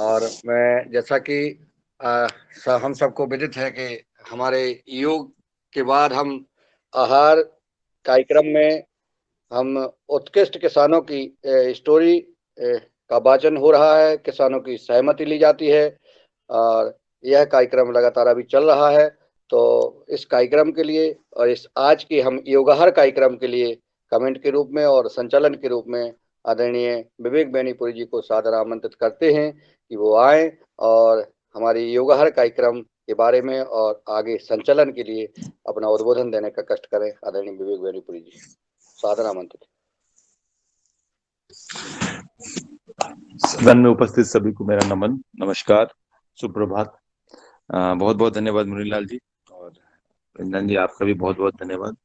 और मैं जैसा कि हम सबको विदित है कि हमारे योग के बाद हम आहार कार्यक्रम में हम उत्कृष्ट किसानों की स्टोरी का वाचन हो रहा है, किसानों की सहमति ली जाती है और यह कार्यक्रम लगातार अभी चल रहा है। तो इस कार्यक्रम के लिए और इस आज के हम योगाहार कार्यक्रम के लिए कमेंट के रूप में और संचालन के रूप में आदरणीय विवेक बेनीपुरी जी को सादर आमंत्रित करते हैं कि वो आए और हमारी योगाहार कार्यक्रम के बारे में और आगे संचालन के लिए अपना उद्बोधन देने का कष्ट करें। आदरणीय विवेक बेनीपुरी जी, सादर आमंत्रित। सदन में उपस्थित सभी को मेरा नमन, नमस्कार, सुप्रभात। बहुत बहुत धन्यवाद मुनीलाल जी, और रंजन जी आपका भी बहुत बहुत धन्यवाद।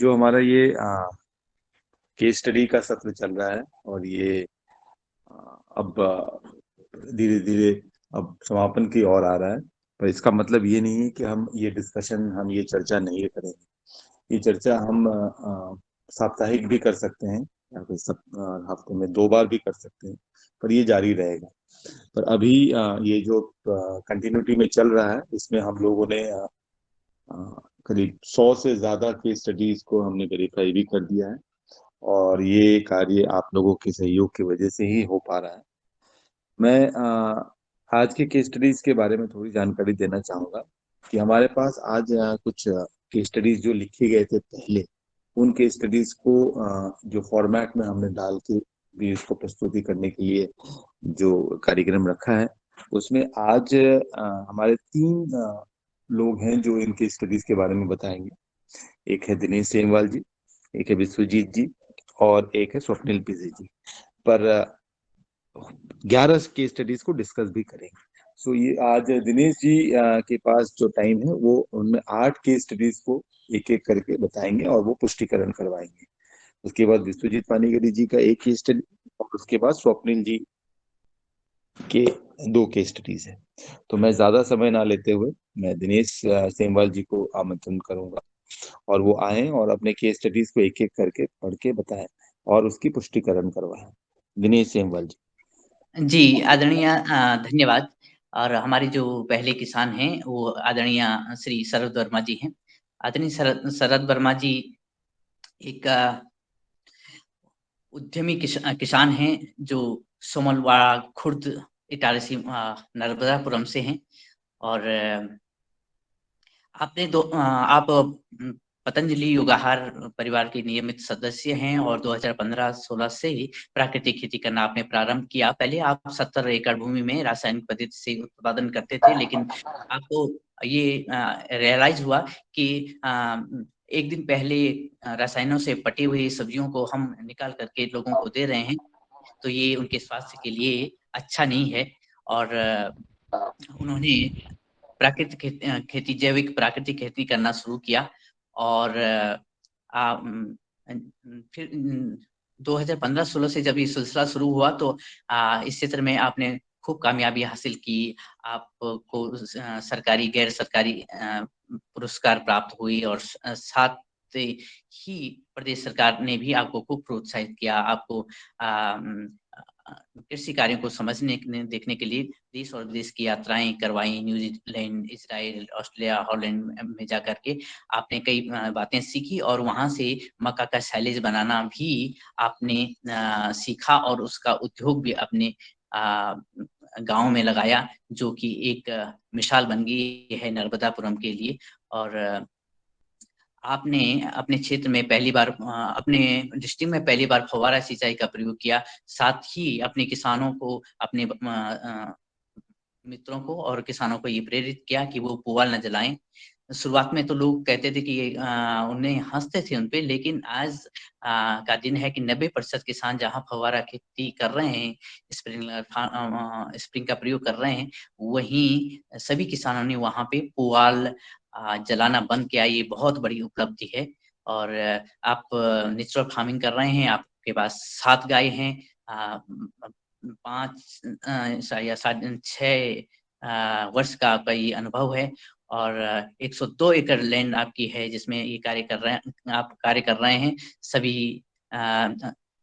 जो हमारा ये केस स्टडी का सत्र चल रहा है और ये अब धीरे धीरे अब समापन की ओर आ रहा है, पर इसका मतलब ये नहीं है कि हम ये चर्चा नहीं करेंगे। ये चर्चा हम साप्ताहिक भी कर सकते हैं या फिर हफ्ते में 2 बार भी कर सकते हैं, पर ये जारी रहेगा। पर अभी ये जो कंटिन्यूटी में चल रहा है, इसमें हम लोगों ने करीब 100 से ज्यादा केस स्टडीज को हमने वेरीफाई भी कर दिया है, और ये कार्य आप लोगों के सहयोग की वजह से ही हो पा रहा है। मैं आज के केस स्टडीज के बारे में थोड़ी जानकारी देना चाहूंगा कि हमारे पास आज कुछ केस स्टडीज जो लिखे गए थे पहले, उन केस स्टडीज को जो फॉर्मेट में हमने डाल के भी उसको प्रस्तुति करने के लिए जो कार्यक्रम रखा है, उसमें आज हमारे 3 लोग हैं जो इनके स्टडीज के बारे में बताएंगे। एक है दिनेश सेमवाल जी, एक है विश्वजीत जी, और एक है स्वप्निल पिजे जी। पर 11 केस स्टडीज को डिस्कस भी करेंगे। सो ये आज दिनेश जी के पास जो टाइम है, वो उनमें 8 केस स्टडीज को एक एक करके बताएंगे और वो पुष्टिकरण करवाएंगे। उसके बाद विश्वजीत पानीगढ़ी जी का एक केस स्टडी, और उसके बाद स्वप्निल जी के 2 केस स्टडीज है। तो मैं ज्यादा समय ना लेते हुए मैं दिनेश सेमवाल जी को आमंत्रण करूंगा, और वो आए और अपने केस स्टडीज को एक एक करके पढ़ के बताएं और उसकी पुष्टिकरण करवाएं। दिनेश सेमवाल जी। जी, आदरणीय धन्यवाद। और हमारे जो पहले किसान हैं, वो आदरणीय श्री शरद वर्मा जी हैं। आदरणीय शरद वर्मा जी एक उद्यमी किसान हैं, जो सोमलवाड़ा, खुर्द, इटारसी, नर्मदापुरम से हैं। और आप पतंजलि योगाहार परिवार के नियमित सदस्य हैं और 2015-16 से ही प्राकृतिक खेती करना आपने प्रारंभ किया। पहले आप 70 एकड़ भूमि में रासायनिक पद्धति से उत्पादन करते थे, लेकिन आपको ये रियलाइज हुआ कि एक दिन पहले रसायनों से पटी हुई सब्जियों को हम निकाल करके लोगों को दे रहे हैं, तो ये उनके स्वास्थ्य के लिए अच्छा नहीं है। और उन्होंने खेती, जैविक प्राकृतिक खेती करना शुरू किया। और फिर 2015-16 से जब ये सिलसिला शुरू हुआ, तो इस क्षेत्र में आपने खूब कामयाबी हासिल की। आपको सरकारी, गैर सरकारी पुरस्कार प्राप्त हुई, और साथ ही प्रदेश सरकार ने भी आपको खूब प्रोत्साहित किया। आपको कृषि कार्यों को समझने देखने के लिए देश और विदेश की यात्राएं करवाई। न्यूजीलैंड, इजराइल, ऑस्ट्रेलिया, हॉलैंड में जाकर के आपने कई बातें सीखी, और वहां से मक्का का साइलेज बनाना भी आपने सीखा, और उसका उद्योग भी अपने गांव में लगाया, जो कि एक मिसाल बन गई है नर्मदापुरम के लिए। और आपने अपने क्षेत्र में पहली बार, अपने डिस्ट्रिक्ट में पहली बार फव्वारा सिंचाई का प्रयोग किया। साथ ही अपने किसानों को, अपने मित्रों को और किसानों को ये प्रेरित किया कि वो पुआल न जलाएं। शुरुआत में तो लोग कहते थे कि उन्हें हंसते थे उन पे, लेकिन आज का दिन है कि 90% किसान जहां फव्वारा खेती कर रहे हैं, स्प्रिंग का प्रयोग कर रहे हैं, वहीं सभी किसानों ने वहां पे पुआल जलाना बंद किया। ये बहुत बड़ी उपलब्धि है। और आप नेचुरल फार्मिंग कर रहे हैं, आपके पास 7 गाय हैं, 5 या 6 वर्ष का आपका ये अनुभव है। और 102 एकड़ लैंड आपकी है, जिसमें ये कार्य कर रहे हैं, आप कार्य कर रहे हैं। सभी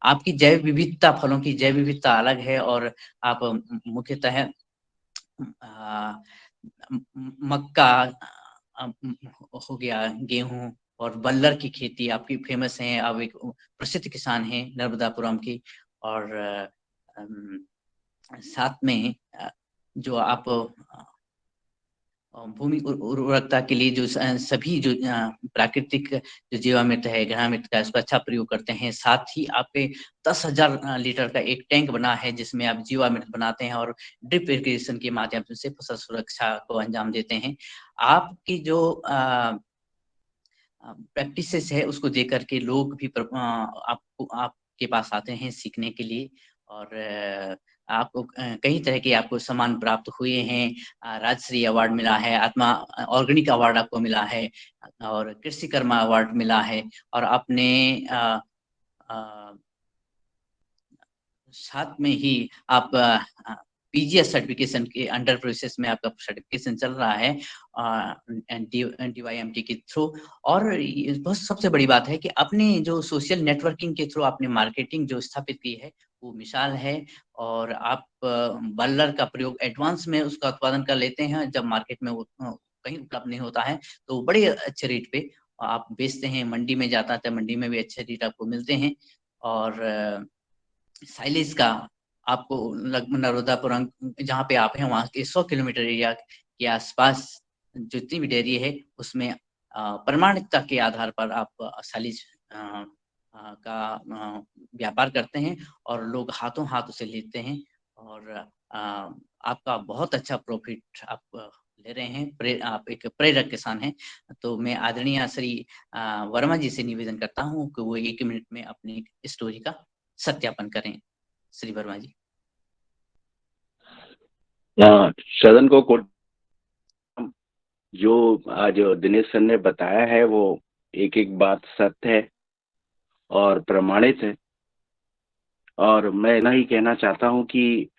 आपकी जैव विविधता, फलों की जैव विविधता अलग है और आप मुख्यतः मक्का हो गया, गेहूँ और बल्लर की खेती आपकी फेमस है। आप एक प्रसिद्ध किसान हैं नर्मदापुरम की और अम, साथ में जो आप भूमि उर्वरकता के लिए जो सभी जो प्राकृतिक जो जीवामृत है, घनामृत का इसका अच्छा प्रयोग करते हैं। साथ ही आपके 10,000 लीटर का एक टैंक बना है जिसमें आप जीवामृत बनाते हैं और ड्रिप इरिगेशन के माध्यम से फसल सुरक्षा को अंजाम देते हैं। आपकी जो प्रैक्टिसेस है उसको देख कर के लोग भी आपको आपके पास आते हैं सीखने के लिए और आपको कई तरह के आपको सम्मान प्राप्त हुए हैं। राजश्री अवार्ड मिला है, आत्मा ऑर्गेनिक अवार्ड आपको मिला है और कृषि कर्मा अवार्ड मिला है और आपने साथ में ही आप पीजीएस सर्टिफिकेशन के अंडर प्रोसेस में आपका सर्टिफिकेशन चल रहा है डीवाईएमटी के थ्रू। और बहुत सबसे बड़ी बात है कि अपने जो सोशल नेटवर्किंग के थ्रू आपने मार्केटिंग जो स्थापित की है वो मिसाल है और आप बल्लर का प्रयोग एडवांस में उसका उत्पादन कर लेते हैं जब मार्केट में वो कहीं उपलब्ध नहीं होता है तो बड़े अच्छे रेट पे आप बेचते हैं। मंडी में जाता है तो मंडी में भी अच्छे रेट आपको मिलते हैं और साइलेज का आपको नर्मदापुरम जहाँ पे आप हैं वहाँ के 100 किलोमीटर एरिया के आसपास जितनी भी डेयरी है उसमें प्रमाणिकता के आधार पर आप साइलेज का व्यापार करते हैं और लोग हाथों हाथ उसे लेते हैं और आपका बहुत अच्छा प्रॉफिट आप ले रहे हैं। आप एक प्रेरक किसान हैं। तो मैं आदरणीय श्री वर्मा जी से निवेदन करता हूँ कि वो 1 मिनट में अपनी स्टोरी का सत्यापन करें। श्री वर्मा जी। सदन को जो आज दिनेश सर ने बताया है वो एक एक बात सत्य है और प्रमाणित है और मैं इतना ही कहना चाहता हूं कि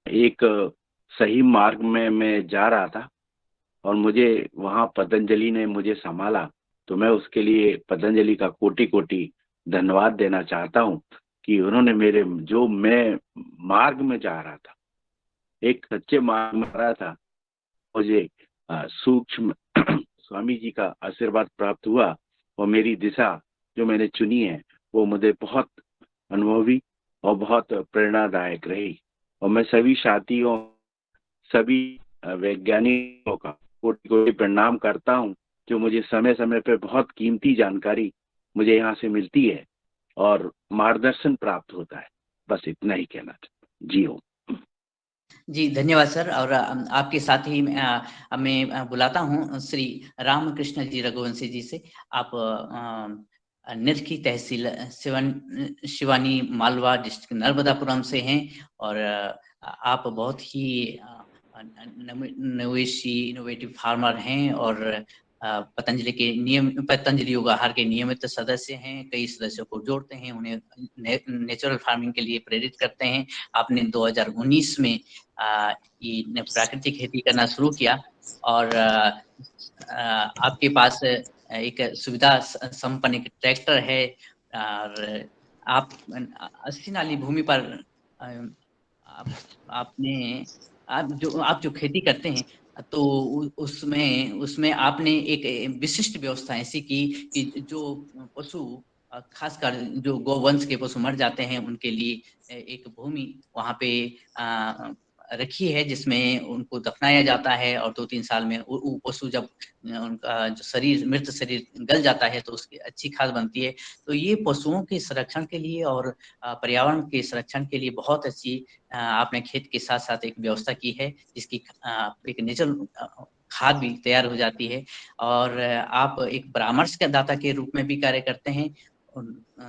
एक सही मार्ग में मैं जा रहा था और मुझे वहां पतंजलि ने मुझे संभाला तो मैं उसके लिए पतंजलि का कोटि कोटि धन्यवाद देना चाहता हूं कि उन्होंने मेरे जो मैं मार्ग में जा रहा था एक सच्चे मार्ग में रहा था मुझे सूक्ष्म स्वामी जी का आशीर्वाद प्राप्त हुआ और मेरी दिशा जो मैंने चुनी है वो मुझे बहुत अनुभवी और बहुत प्रेरणादायक रही और मैं सभी साथियों सभी वैज्ञानिकों का कोटि कोटि प्रणाम करता हूं जो मुझे समय समय पे बहुत कीमती जानकारी मुझे यहाँ से मिलती है और मार्गदर्शन प्राप्त होता है। बस इतना ही कहना चाहता जी हो। जी धन्यवाद सर। और आपके साथ ही मैं बुलाता हूँ श्री रामकृष्ण जी रघुवंशी जी से। आप निर्खी तहसील शिवानी मालवा डिस्ट्रिक्ट नर्मदापुरम से हैं और आप बहुत ही नवेशी इनोवेटिव फार्मर हैं और पतंजलि योग आहार के नियमित सदस्य हैं। कई सदस्यों को जोड़ते हैं, उन्हें नेचुरल फार्मिंग के लिए प्रेरित करते हैं। आपने 2019 में ये प्राकृतिक खेती करना शुरू किया और आपके पास एक सुविधा संपन्न एक ट्रैक्टर है और आप 80 नाली भूमि पर आप जो खेती करते हैं तो उसमें आपने एक विशिष्ट व्यवस्था ऐसी की कि जो पशु खासकर जो गौवंश के पशु मर जाते हैं उनके लिए एक भूमि वहाँ पे रखी है जिसमें उनको दफनाया जाता है और 2-3 साल में वो पशु जब उनका जो शरीर मृत शरीर गल जाता है तो उसकी अच्छी खाद बनती है। तो ये पशुओं के संरक्षण के लिए और पर्यावरण के संरक्षण के लिए बहुत अच्छी आपने खेत के साथ साथ एक व्यवस्था की है जिसकी एक नेचुरल खाद भी तैयार हो जाती है और आप एक परामर्श के दाता के रूप में भी कार्य करते हैं और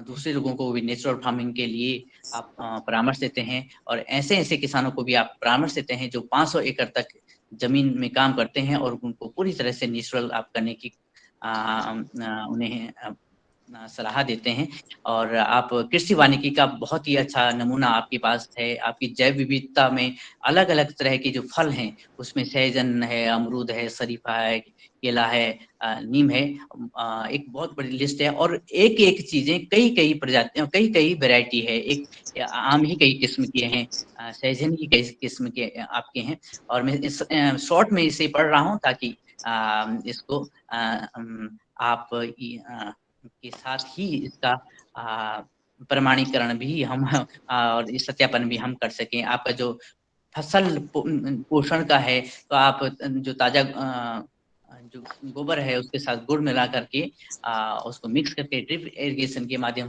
दूसरे लोगों को भी नेचुरल फार्मिंग के लिए आप परामर्श देते हैं और ऐसे किसानों को भी आप परामर्श देते हैं जो 500 एकड़ तक जमीन में काम करते हैं और उनको पूरी तरह से नेचुरल आप करने की उन्हें सलाह देते हैं। और आप कृषि वानिकी का बहुत ही अच्छा नमूना आपके पास है। आपकी जैव विविधता में अलग-अलग तरह के जो फल हैं, उसमें सहजन है, अमरूद है, शरीफा है, केला है, नीम है। एक बहुत बड़ी लिस्ट है और एक-एक चीज़ें कई-कई प्रजातियाँ, कई-कई वैरायटी है। एक आम ही कई किस्म के हैं, सहजन ही कई किस्म के आपके हैं। और मैं इस शॉर्ट में इसे पढ़ रहा हूँ ताकि इसको आप के साथ ही इसका प्रमाणीकरण भी हम और इस सत्यापन भी हम कर सकें। आपका जो फसल पोषण का है, तो आप जो ताज़ा जो गोबर है उसके साथ गुड़ मिला करके उसको मिक्स करके ड्रिप इरिगेशन के माध्यम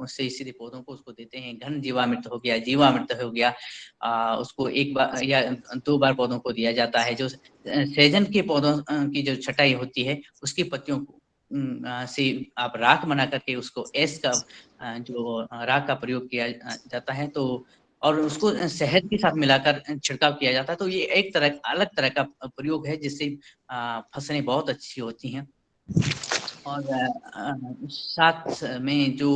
से सीधे पौधों को उसको देते हैं। घन जीवामृत हो गया, जीवामृत हो गया, उसको 1 बार या 2 बार पौधों को दिया जाता है। जो सहजन के पौधों की जो छटाई होती है, उसकी पत्तियों को से आप राख बना करके उसको का जो राख का प्रयोग किया जाता है, तो और उसको शहद के साथ मिलाकर छिड़काव किया जाता है। तो ये एक अलग तरह का प्रयोग है जिससे फसलें बहुत अच्छी होती हैं। और साथ में जो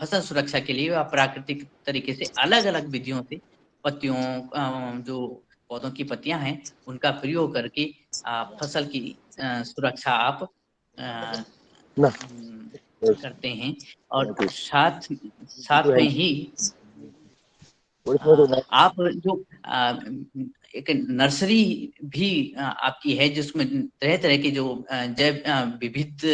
फसल सुरक्षा के लिए आप प्राकृतिक तरीके से अलग-अलग विधियों से पत्तियों जो पौधों की पत्तियाँ हैं, उनका प्रयोग करके फसल की सुरक्षा आप अ, ना करते हैं। और साथ साथ में ही आप जो एक नर्सरी भी आपकी है जिसमें तरह-तरह के जो जैव विविध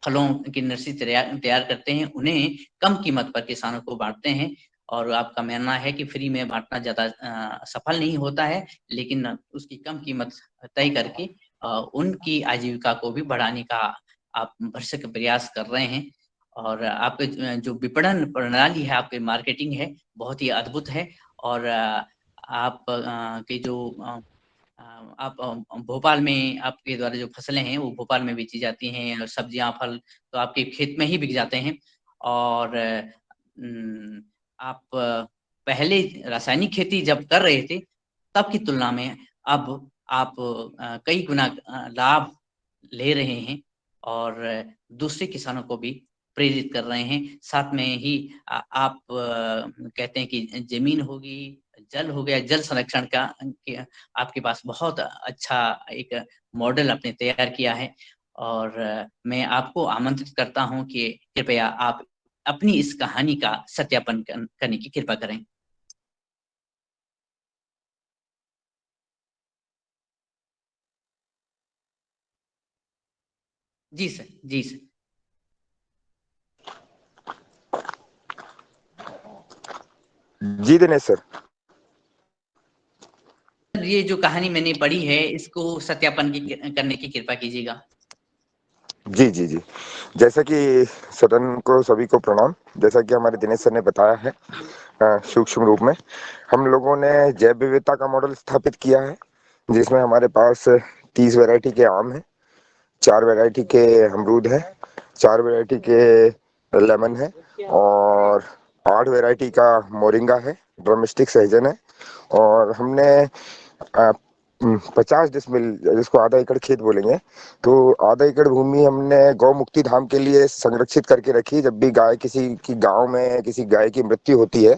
फलों की नर्सरी तैयार करते हैं, उन्हें कम कीमत पर किसानों को बाँटते हैं। और आपका मानना है कि फ्री में बाँटना ज़्यादा सफल नहीं होता है, लेकिन उसकी कम कीमत तय करके उनकी आजीविका को भी बढ़ाने का आप भरसक प्रयास कर रहे हैं। और आपके जो विपणन प्रणाली है, आपकी मार्केटिंग है, बहुत ही अद्भुत है। और आप के जो आप भोपाल में आपके द्वारा जो फसलें हैं, वो भोपाल में बेची जाती हैं और सब्जियाँ, फल तो आपके खेत में ही बिक जाते हैं। और आप पहले रासायनिक खेती जब कर रहे थे, तब की तुलना में अब आप कई गुना लाभ ले रहे हैं और दूसरे किसानों को भी प्रेरित कर रहे हैं। साथ में ही आप कहते हैं कि ज़मीन होगी, जल हो गया, जल संरक्षण का आपके पास बहुत अच्छा एक मॉडल आपने तैयार किया है। और मैं आपको आमंत्रित करता हूँ कि कृपया आप अपनी इस कहानी का सत्यापन करने की कृपा करें। जी सर, जी सर। जी दिनेश सर। ये जो कहानी मैंने पढ़ी है, इसको सत्यापन करने की कृपा कीजिएगा। जी जी जी, जैसा कि सदन को सभी को प्रणाम। जैसा कि हमारे दिनेश सर ने बताया है, सूक्ष्म रूप में हम लोगों ने जैव विविधता का मॉडल स्थापित किया है, जिसमें हमारे पास 30 वैरायटी के आम हैं, 4 वैरायटी के अमरूद हैं, 4 वैरायटी के लेमन है और 8 वैरायटी का मोरिंगा है, ड्रमस्टिक सहजन है। और हमने 50 डिसमिल, जिसको आधा एकड़ खेत बोलेंगे, तो आधा एकड़ भूमि हमने गौ मुक्ति धाम के लिए संरक्षित करके रखी। जब भी गाय किसी की गांव में किसी गाय की मृत्यु होती है,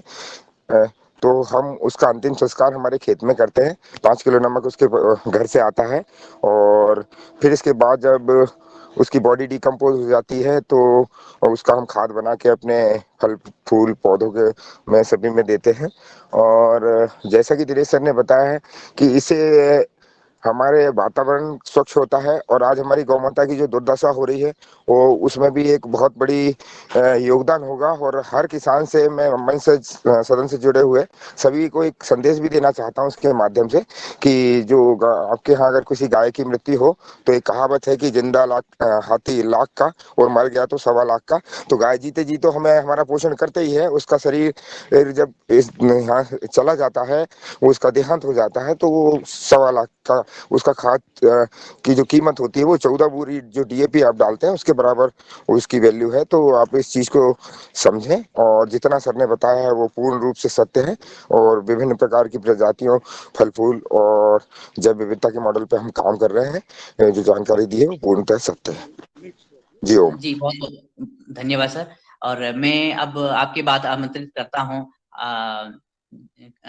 तो हम उसका अंतिम संस्कार हमारे खेत में करते हैं। 5 किलो नमक उसके घर से आता है और फिर इसके बाद जब उसकी बॉडी डिकम्पोज हो जाती है, तो उसका हम खाद बना के अपने फल फूल पौधों के में सभी में देते हैं। और जैसा कि दिनेश सर ने बताया है कि इसे हमारे वातावरण स्वच्छ होता है और आज हमारी गौ माता की जो दुर्दशा हो रही है, वो उसमें भी एक बहुत बड़ी योगदान होगा। और हर किसान से मैं मंच से सदन से जुड़े हुए सभी को एक संदेश भी देना चाहता हूँ इसके माध्यम से कि जो आपके यहाँ अगर किसी गाय की मृत्यु हो, तो एक कहावत है कि जिंदा हाथी लाख का और मर गया तो 1.25 लाख का। तो गाय जीते जी तो हमें हमारा पोषण करते ही है, उसका शरीर जब इस यहाँ चला जाता है, वो उसका देहांत हो जाता है, तो वो 1.25 लाख का उसका खाद की जो कीमत होती है, वो 14 बोरी जो डीएपी आप डालते हैं उसके बराबर उसकी वैल्यू है। तो आप इस चीज को समझें और जितना सर ने बताया है वो पूर्ण रूप से सत्य है। और विभिन्न प्रकार की प्रजातियों, फल फूल और जैव विविधता के मॉडल पे हम काम कर रहे हैं। जो जानकारी दी है वो पूर्णतः सत्य है। जी ओम। जी, बहुत बहुत धन्यवाद सर। और मैं अब आपकी बात आमंत्रित करता हूँ।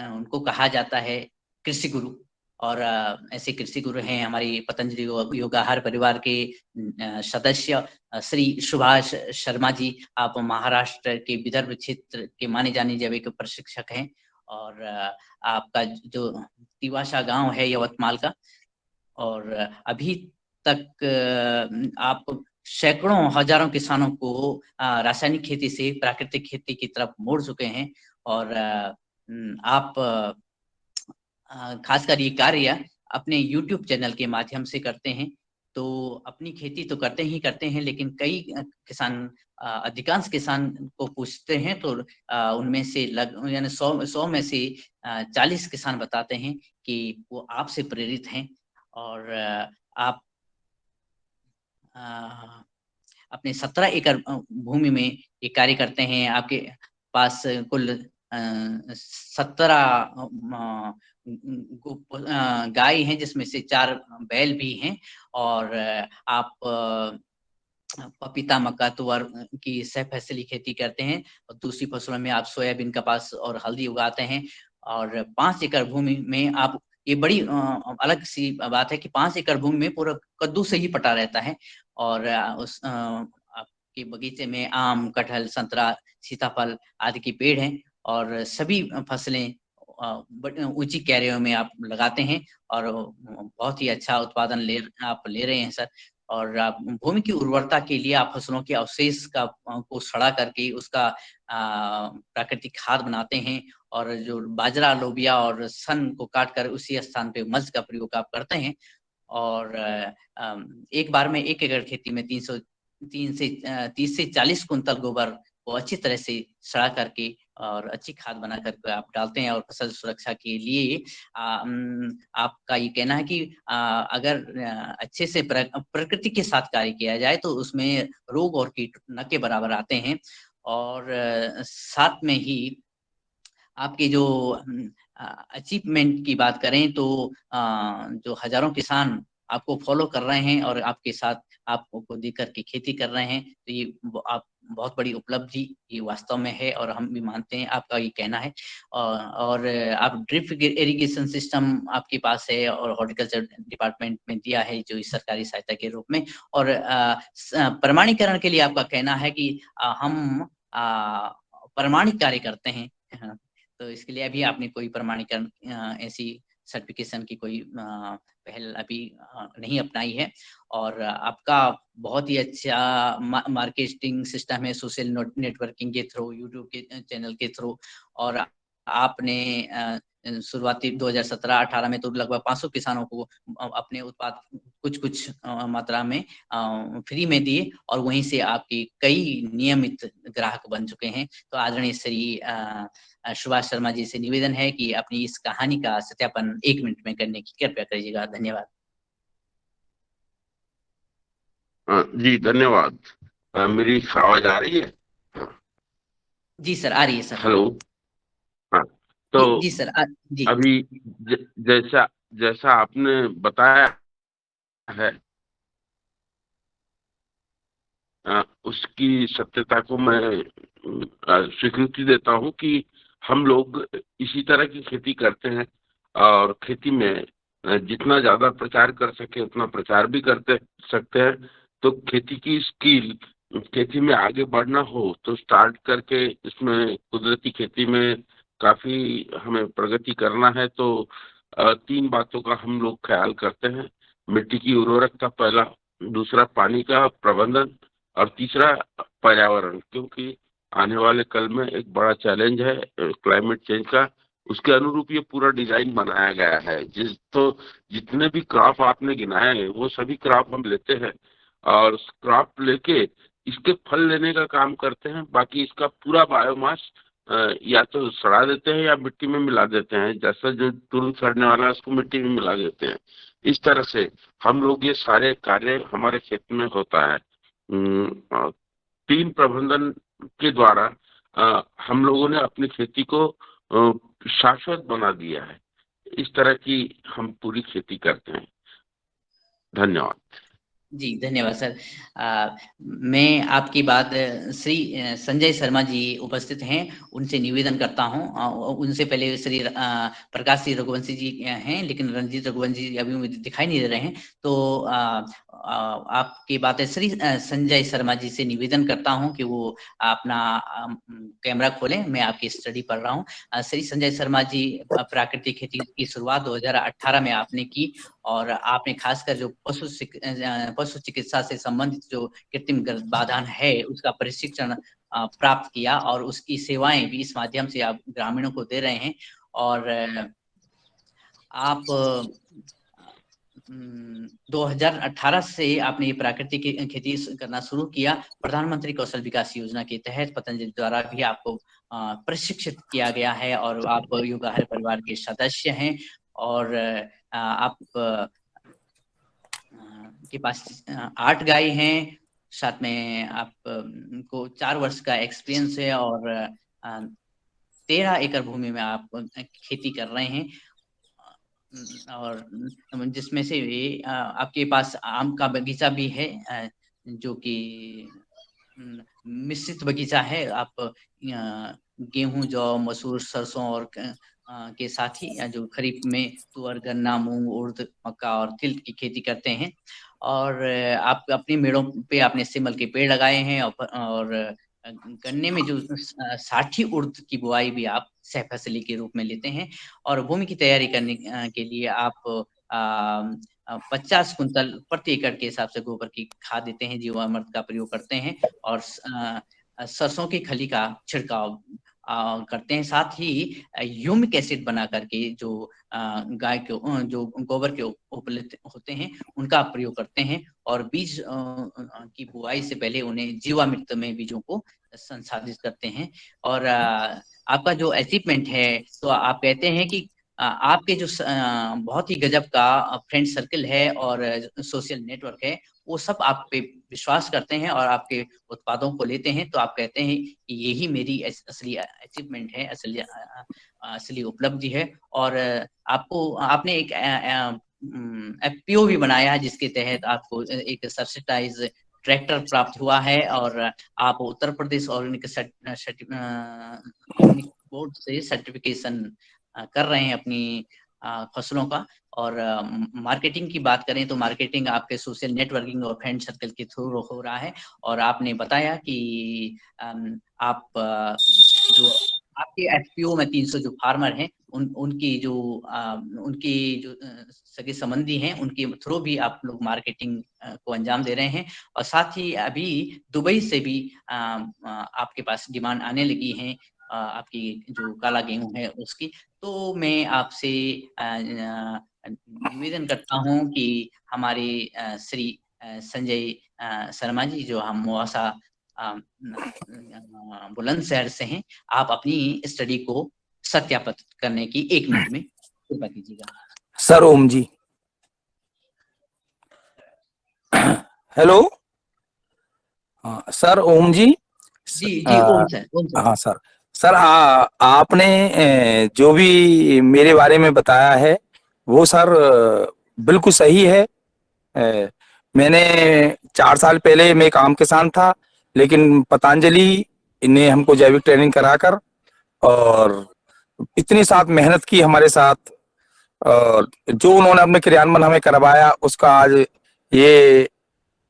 उनको कहा जाता है कृषि गुरु, और ऐसे कृषि गुरु हैं हमारी पतंजलि योगाहार परिवार के सदस्य श्री सुभाष शर्मा जी। आप महाराष्ट्र के विदर्भ क्षेत्र के माने जाने जैविक प्रशिक्षक हैं, और आपका जो तिवासा गांव है यवतमाल का, और अभी तक आप सैकड़ों हजारों किसानों को रासायनिक खेती से प्राकृतिक खेती की तरफ मोड़ चुके हैं। और आप खासकर ये कार्य अपने YouTube चैनल के माध्यम से करते हैं। तो अपनी खेती तो करते ही करते हैं, लेकिन कई किसान, अधिकांश किसान को पूछते हैं तो उनमें से यानी 100 में से 40 किसान बताते हैं कि वो आपसे प्रेरित हैं। और आप अपने 17 एकड़ भूमि में ये कार्य करते हैं। आपके पास कुल 17 गाय हैं, जिसमें से 4 बैल भी हैं। और आप पपीता, मक्का, तुअर की सह फसली खेती करते हैं, और दूसरी फसलों में आप सोयाबीन, कपास और हल्दी उगाते हैं। और 5 एकड़ भूमि में आप, ये बड़ी अलग सी बात है कि 5 एकड़ भूमि में पूरा कद्दू से ही पटा रहता है। और उस आपके बगीचे में आम, कटहल, संतरा, सीताफल आदि के पेड़ हैं, और सभी फसलें ऊंची क्यारियों में आप लगाते हैं, और बहुत ही अच्छा उत्पादन आप ले रहे हैं सर। और भूमि की उर्वरता के लिए आप फसलों के अवशेष को सड़ा करके उसका प्राकृतिक खाद बनाते हैं, और जो बाजरा, लोबिया और सन को काट कर उसी स्थान पे मल्च का प्रयोग आप करते हैं। और एक बार में 1 एकड़ खेती में 30 से 40 कुंतल गोबर को अच्छी तरह से सड़ा करके और अच्छी खाद बना करके आप डालते हैं। और फसल सुरक्षा के लिए आपका ये कहना है कि अगर अच्छे से प्रकृति के साथ कार्य किया जाए तो उसमें रोग और कीट न के बराबर आते हैं। और साथ में ही आपके जो अचीवमेंट की बात करें तो जो हजारों किसान आपको फॉलो कर रहे हैं और आपके साथ आपको देख कर के खेती कर रहे हैं, तो ये आप बहुत बड़ी उपलब्धि ये वास्तव में है, और हम भी मानते हैं आपका ये कहना है। और आप ड्रिप इरिगेशन सिस्टम आपके पास है, और हॉर्टिकल्चर डिपार्टमेंट में दिया है जो इस सरकारी सहायता के रूप में। और प्रमाणीकरण के लिए आपका कहना है कि हम प्रमाणिक कार्य करते हैं। तो इसके लिए अभी आपने कोई प्रमाणीकरण ऐसी सर्टिफिकेशन की कोई पहल अभी नहीं अपनाई है। और आपका बहुत ही अच्छा मार्केटिंग सिस्टम है सोशल नेटवर्किंग के थ्रू, यूट्यूब के चैनल के थ्रू। और आपने शुरुआती 2017-18 में तो लगभग 500 किसानों को अपने उत्पाद कुछ मात्रा में फ्री में दिए, और वहीं से आपके कई नियमित ग्राहक बन चुके हैं। तो आदरणीय श्री सुभाष शर्मा जी से निवेदन है कि अपनी इस कहानी का सत्यापन 1 मिनट में करने की कृपया करिएगा। धन्यवाद। जी धन्यवाद। मेरी आवाज आ रही है? जी सर, आ रही है सर। हेलो। हाँ, तो जी सर, जी अभी जैसा जैसा आपने बताया है, उसकी सत्यता को मैं स्वीकृति देता हूँ कि हम लोग इसी तरह की खेती करते हैं, और खेती में जितना ज्यादा प्रचार कर सके उतना प्रचार भी करते सकते हैं। तो खेती की स्किल, खेती में आगे बढ़ना हो तो स्टार्ट करके इसमें कुदरती खेती में काफी हमें प्रगति करना है। तो 3 बातों का हम लोग ख्याल करते हैं। मिट्टी की उर्वरकता पहला, दूसरा पानी का प्रबंधन, और तीसरा पर्यावरण, क्योंकि आने वाले कल में एक बड़ा चैलेंज है क्लाइमेट चेंज का। उसके अनुरूप ये पूरा डिजाइन बनाया गया है। जितने भी क्रॉप आपने गिनाए हैं वो सभी क्रॉप हम लेते हैं, और क्रॉप लेके इसके फल लेने का काम करते हैं। बाकी इसका पूरा बायोमास या तो सड़ा देते हैं या मिट्टी में मिला देते हैं। जैसा जो तुरंत सड़ने वाला है उसको मिट्टी में मिला देते हैं। इस तरह से हम लोग ये सारे कार्य हमारे खेत में होता है। 3 प्रबंधन के द्वारा हम लोगों ने अपनी खेती को शाश्वत बना दिया है। इस तरह की हम पूरी खेती करते हैं। धन्यवाद। जी, धन्यवाद सर। मैं आपकी बात श्री संजय शर्मा जी उपस्थित हैं, उनसे निवेदन करता हूँ। उनसे पहले श्री प्रकाश सिंह रघुवंशी जी हैं, लेकिन रणजीत रघुवंशी जी अभी मुझे दिखाई नहीं दे रहे हैं। तो आपकी बात श्री संजय शर्मा जी से निवेदन करता हूँ कि वो अपना कैमरा खोलें, मैं आपकी स्टडी पढ़ रहा हूँ। श्री संजय शर्मा जी, प्राकृतिक खेती की शुरुआत 2018 में आपने की, और आपने खासकर जो पशु चिकित्सा से संबंधित जो कृत्रिम गर्भाधान है उसका प्रशिक्षण प्राप्त किया, और उसकी सेवाएं भी इस माध्यम से आप ग्रामीणों को दे रहे हैं। और आप 2018 से आपने ये प्राकृतिक खेती करना शुरू किया। प्रधानमंत्री कौशल विकास योजना के तहत पतंजलि द्वारा भी आपको प्रशिक्षित किया गया है, और आप युगाहार परिवार के सदस्य हैं। और आप के पास 8 गाय हैं, साथ में आप को 4 वर्ष का एक्सपीरियंस है, और 13 एकड़ भूमि में आप खेती कर रहे हैं। और जिसमें से आपके पास आम का बगीचा भी है, जो कि मिश्रित बगीचा है। आप गेहूं, जौ, मसूर, सरसों और के साथ ही जो खरीफ में तुअर, गन्ना, मूंग, उर्द, मक्का और तिल की खेती करते हैं। और आप अपनी मेड़ों पे आपने सिमल के पेड़ लगाए हैं, और गन्ने में जो साठी उर्द की बुआई भी आप सह फसली के रूप में लेते हैं। और भूमि की तैयारी करने के लिए आप 50 कुंतल प्रति एकड़ के हिसाब से गोबर की खाद देते हैं, जीवामृत का प्रयोग करते हैं, और सरसों की खली का छिड़काव करते हैं। साथ ही ह्यूमिक एसिड बना करके जो गाय के जो गोबर के उपलब्ध होते हैं उनका प्रयोग करते हैं, और बीज की बुआई से पहले उन्हें जीवामृत में बीजों को संसाधित करते हैं। और आपका जो अचीवमेंट है, तो आप कहते हैं कि आपके जो बहुत ही गजब का फ्रेंड सर्कल है और सोशल नेटवर्क है, वो सब आप पे विश्वास करते हैं और आपके उत्पादों को लेते हैं। तो आप कहते हैं कि यही मेरी असली अचीवमेंट है, असली उपलब्धि है। और आपने एक एफपीओ भी बनाया है, जिसके तहत आपको एक सब्सिडाइज ट्रैक्टर प्राप्त हुआ है, और आप उत्तर प्रदेश ऑर्गेनिक बोर्ड से सर्टिफिकेशन कर रहे हैं अपनी फसलों का। और मार्केटिंग की बात करें तो मार्केटिंग आपके सोशल नेटवर्किंग और फ्रेंड सर्कल के थ्रू हो रहा है। और आपने बताया कि आप जो आपके एफपीओ में 300 जो फार्मर हैं, उनकी जो सगे संबंधी हैं, उनके थ्रू भी आप लोग मार्केटिंग को अंजाम दे रहे हैं। और साथ ही अभी दुबई से भी आपके पास डिमांड आने लगी है आपकी जो काला गेहूं है उसकी। तो मैं आपसे निवेदन करता हूं कि हमारे श्री संजय शर्मा जी, जो हम मुआसा बुलंदशहर से हैं, आप अपनी स्टडी को सत्यापित करने की 1 मिनट में कृपा कीजिएगा। सर ओम जी, हेलो। हाँ सर, ओम जी। जी ओम सर, ओम सर। हाँ सर। सर आपने जो भी मेरे बारे में बताया है वो सर बिल्कुल सही है। मैंने 4 साल पहले मैं एक आम किसान था, लेकिन पतंजलि ने हमको जैविक ट्रेनिंग कराकर और इतनी साथ मेहनत की हमारे साथ, और जो उन्होंने अपने क्रियान्वयन हमें करवाया उसका आज ये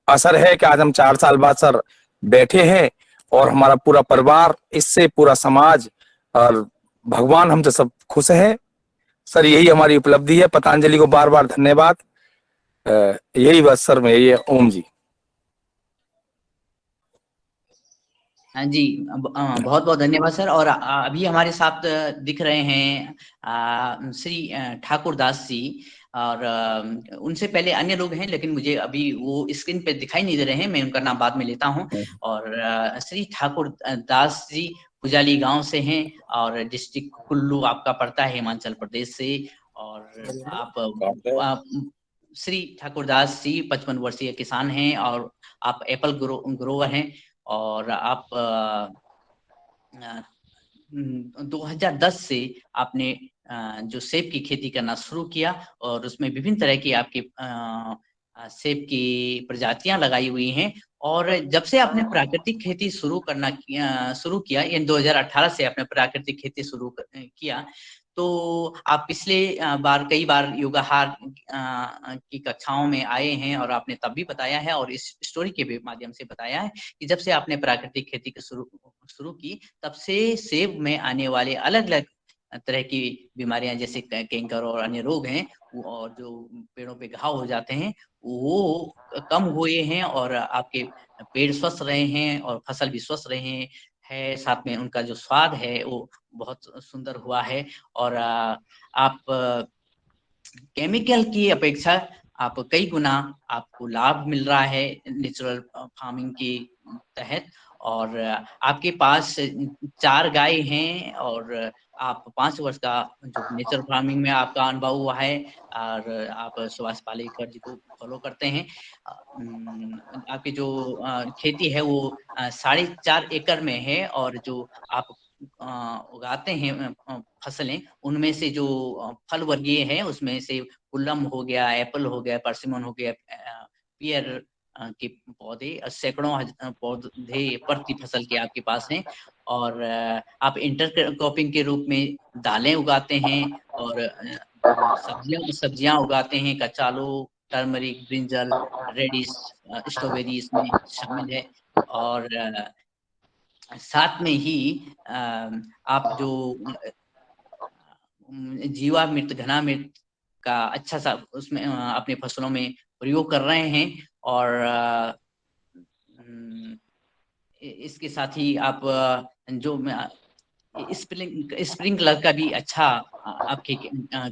असर है कि आज हम 4 साल बाद सर बैठे हैं, और हमारा पूरा परिवार, इससे पूरा समाज और भगवान हमसे सब खुश है। सर यही हमारी उपलब्धि है। पतंजलि को बार बार धन्यवाद। यही बस सर में ये ओम जी। हाँ जी, बहुत बहुत धन्यवाद सर। और अभी हमारे साथ दिख रहे हैं श्री ठाकुर दास जी, और उनसे पहले अन्य लोग हैं, लेकिन मुझे अभी वो स्क्रीन पे दिखाई नहीं दे रहे हैं, मैं उनका नाम बाद में लेता हूं। और श्री ठाकुर दास जी पुजाली गांव से हैं, और डिस्ट्रिक्ट कुल्लू आपका पड़ता है, हिमाचल प्रदेश से। और आप श्री ठाकुर दास जी 55 वर्षीय किसान हैं, और आप एप्पल ग्रोवर हैं। और आप 2010 से आपने जो सेब की खेती करना शुरू किया, और उसमें विभिन्न तरह की आपकी सेब की प्रजातियां लगाई हुई हैं। और जब से आपने प्राकृतिक खेती शुरू किया, इन 2018 से आपने प्राकृतिक खेती शुरू किया, तो आप पिछले बार कई बार योगाहार की कक्षाओं में आए हैं और आपने तब भी बताया है और इस स्टोरी के भी माध्यम से बताया है कि जब से आपने प्राकृतिक खेती शुरू की, तब से सेब में आने वाले अलग अलग तरह की बीमारियां जैसे कैंकर और अन्य रोग हैं, और जो पेड़ों पे घाव हो जाते हैं, वो कम हुए हैं और आपके पेड़ स्वस्थ रहे हैं और फसल भी स्वस्थ रहे हैं। साथ में उनका जो स्वाद है वो बहुत सुंदर हुआ है। और आप केमिकल की अपेक्षा आप कई गुना आपको लाभ मिल रहा है नेचुरल फार्मिंग के तहत। और आपके पास 4 गाय हैं और आप 5 वर्ष का जो नेचुरल फार्मिंग में आपका अनुभव हुआ है, और आप सुभाष पालेकर जी को फॉलो करते हैं। आपकी जो खेती है वो 4.5 एकड़ में है, और जो आप उगाते हैं फसलें, उनमें से जो फल वर्गीय है उसमें से पुल्लम हो गया, एप्पल हो गया, परसिमन हो गया, पियर के पौधे, सैकड़ों पौधे प्रति फसल के आपके पास हैं। और आप इंटर क्रॉपिंग के रूप में दालें उगाते हैं और सब्जियां उगाते हैं। कचालू, टर्मरिक, ब्रिंजल, रेडिश, स्ट्रॉबेरी इसमें शामिल है। और साथ में ही आप जो जीवामृत, घनामृत का अच्छा सा उसमें अपने फसलों में प्रयोग कर रहे हैं। और इसके साथ ही आप जो स्प्रिंकलर का भी अच्छा आपके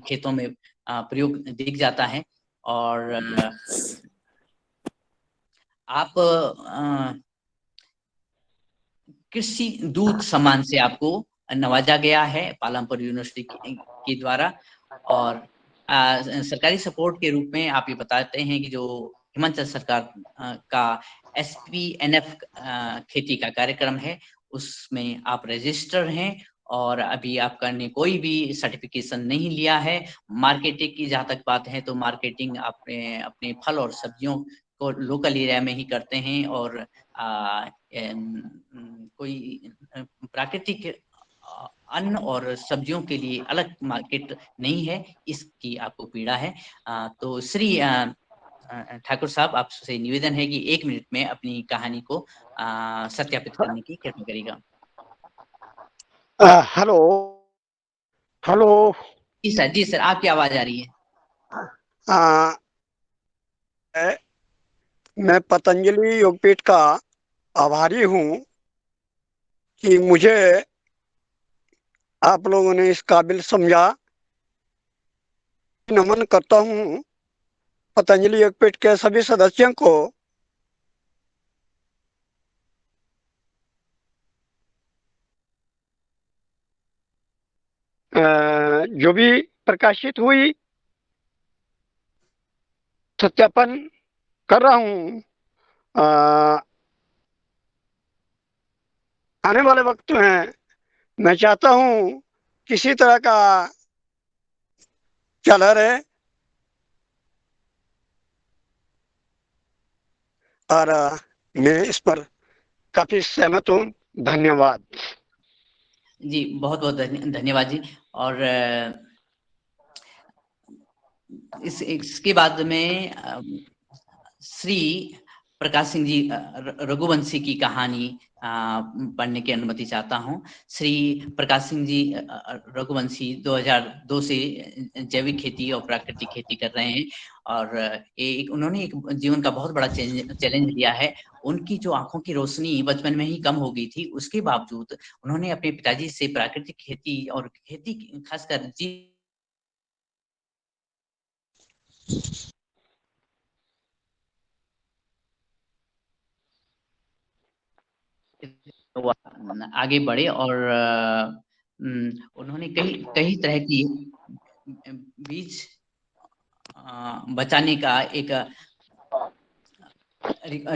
खेतों में प्रयोग दिख जाता है। और आप कृषि दूत सम्मान से आपको नवाजा गया है पालमपुर यूनिवर्सिटी के द्वारा। और सरकारी सपोर्ट के रूप में आप ये बताते हैं कि जो हिमाचल सरकार का SPNF खेती का कार्यक्रम है, उसमें आप रजिस्टर हैं और अभी आपका ने कोई भी सर्टिफिकेशन नहीं लिया है। मार्केटिंग की जहाँ तक बात है तो मार्केटिंग अपने फल और सब्जियों को लोकल एरिया में ही करते हैं, और कोई प्राकृतिक अन्न और सब्जियों के लिए अलग मार्केट नहीं है, इसकी आपको पीड़ा है। तो श्री ठाकुर साहब, आपसे निवेदन है कि 1 मिनट में अपनी कहानी को सत्यापित करने की कृपा करेगा। Hello hello. जी सर, आपकी आवाज आ रही है। मैं पतंजलि योगपीठ का आभारी हूँ कि मुझे आप लोगों ने इस काबिल समझा। नमन करता हूँ पतंजलि योगपीठ के सभी सदस्यों को। जो भी प्रकाशित हुई सत्यापन कर रहा हूँ। आने वाले वक्त में मैं चाहता हूँ किसी तरह का चला रहे, और मैं इस पर काफी सहमत हूँ। धन्यवाद जी, बहुत बहुत धन्यवाद जी। और इसके बाद में श्री प्रकाश सिंह जी रघुवंशी की कहानी पढ़ने की अनुमति चाहता हूं। श्री प्रकाश सिंह जी रघुवंशी 2002 से जैविक खेती और प्राकृतिक खेती कर रहे हैं, और उन्होंने एक जीवन का बहुत बड़ा चैलेंज लिया है। उनकी जो आंखों की रोशनी बचपन में ही कम हो गई थी, उसके बावजूद उन्होंने अपने पिताजी से प्राकृतिक खेती और खेती खासकर आगे बढ़े। और उन्होंने कई तरह की बीज बचाने का एक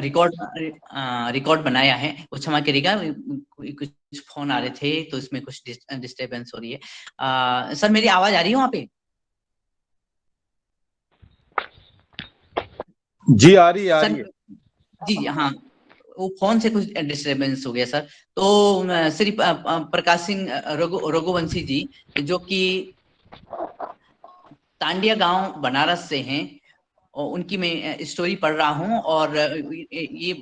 रिकॉर्ड बनाया है। वो क्षमा करिएगा, कुछ फोन आ रहे थे तो इसमें कुछ डिस्टरबेंस हो रही है। सर, मेरी आवाज आ रही है वहां पे? जी आ रही है सर जी हाँ, वो फोन से कुछ डिस्टरबेंस हो गया सर। तो श्री प्रकाश सिंह रघुवंशी जी, जो कि तांडिया गांव बनारस से हैं, और उनकी मैं स्टोरी पढ़ रहा हूँ। और ये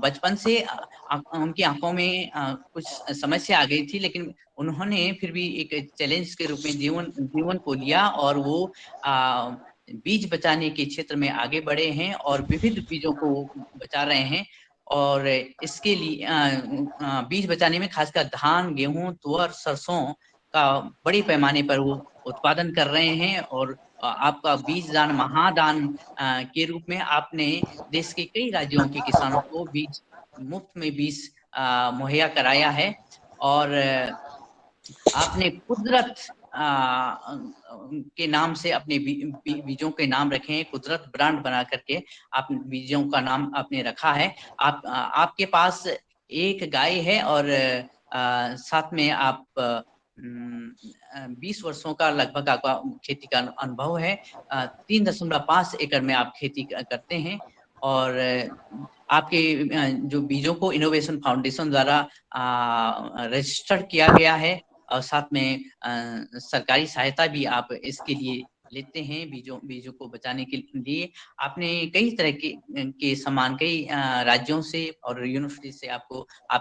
बचपन से उनकी आंखों में कुछ समस्या आ गई थी, लेकिन उन्होंने फिर भी एक चैलेंज के रूप में जीवन को लिया, और वो बीज बचाने के क्षेत्र में आगे बढ़े हैं और विविध बीजों को बचा रहे हैं। और इसके लिए बीज बचाने में खासकर धान, गेहूं, तुअर, सरसों का बड़े पैमाने पर वो उत्पादन कर रहे हैं। और आपका बीज दान महादान के रूप में आपने देश के कई राज्यों के किसानों को बीज मुफ्त में बीज मुहैया कराया है। और आपने कुदरत के नाम से अपने बीजों के नाम रखे हैं, कुदरत ब्रांड बना करके आप बीजों का नाम आपने रखा है। आपके पास एक गाय है, और साथ में आप 20 वर्षों का लगभग आपका खेती का अनुभव है। 3.5 एकड़ में आप खेती करते हैं। और आपके जो बीजों को इनोवेशन फाउंडेशन द्वारा रजिस्टर्ड किया गया है, और साथ में सरकारी सहायता भी आप इसके लिए लेते हैं, बीजों को बचाने के लिए। आपने कई तरह के सम्मान कई राज्यों से और यूनिवर्सिटी से आप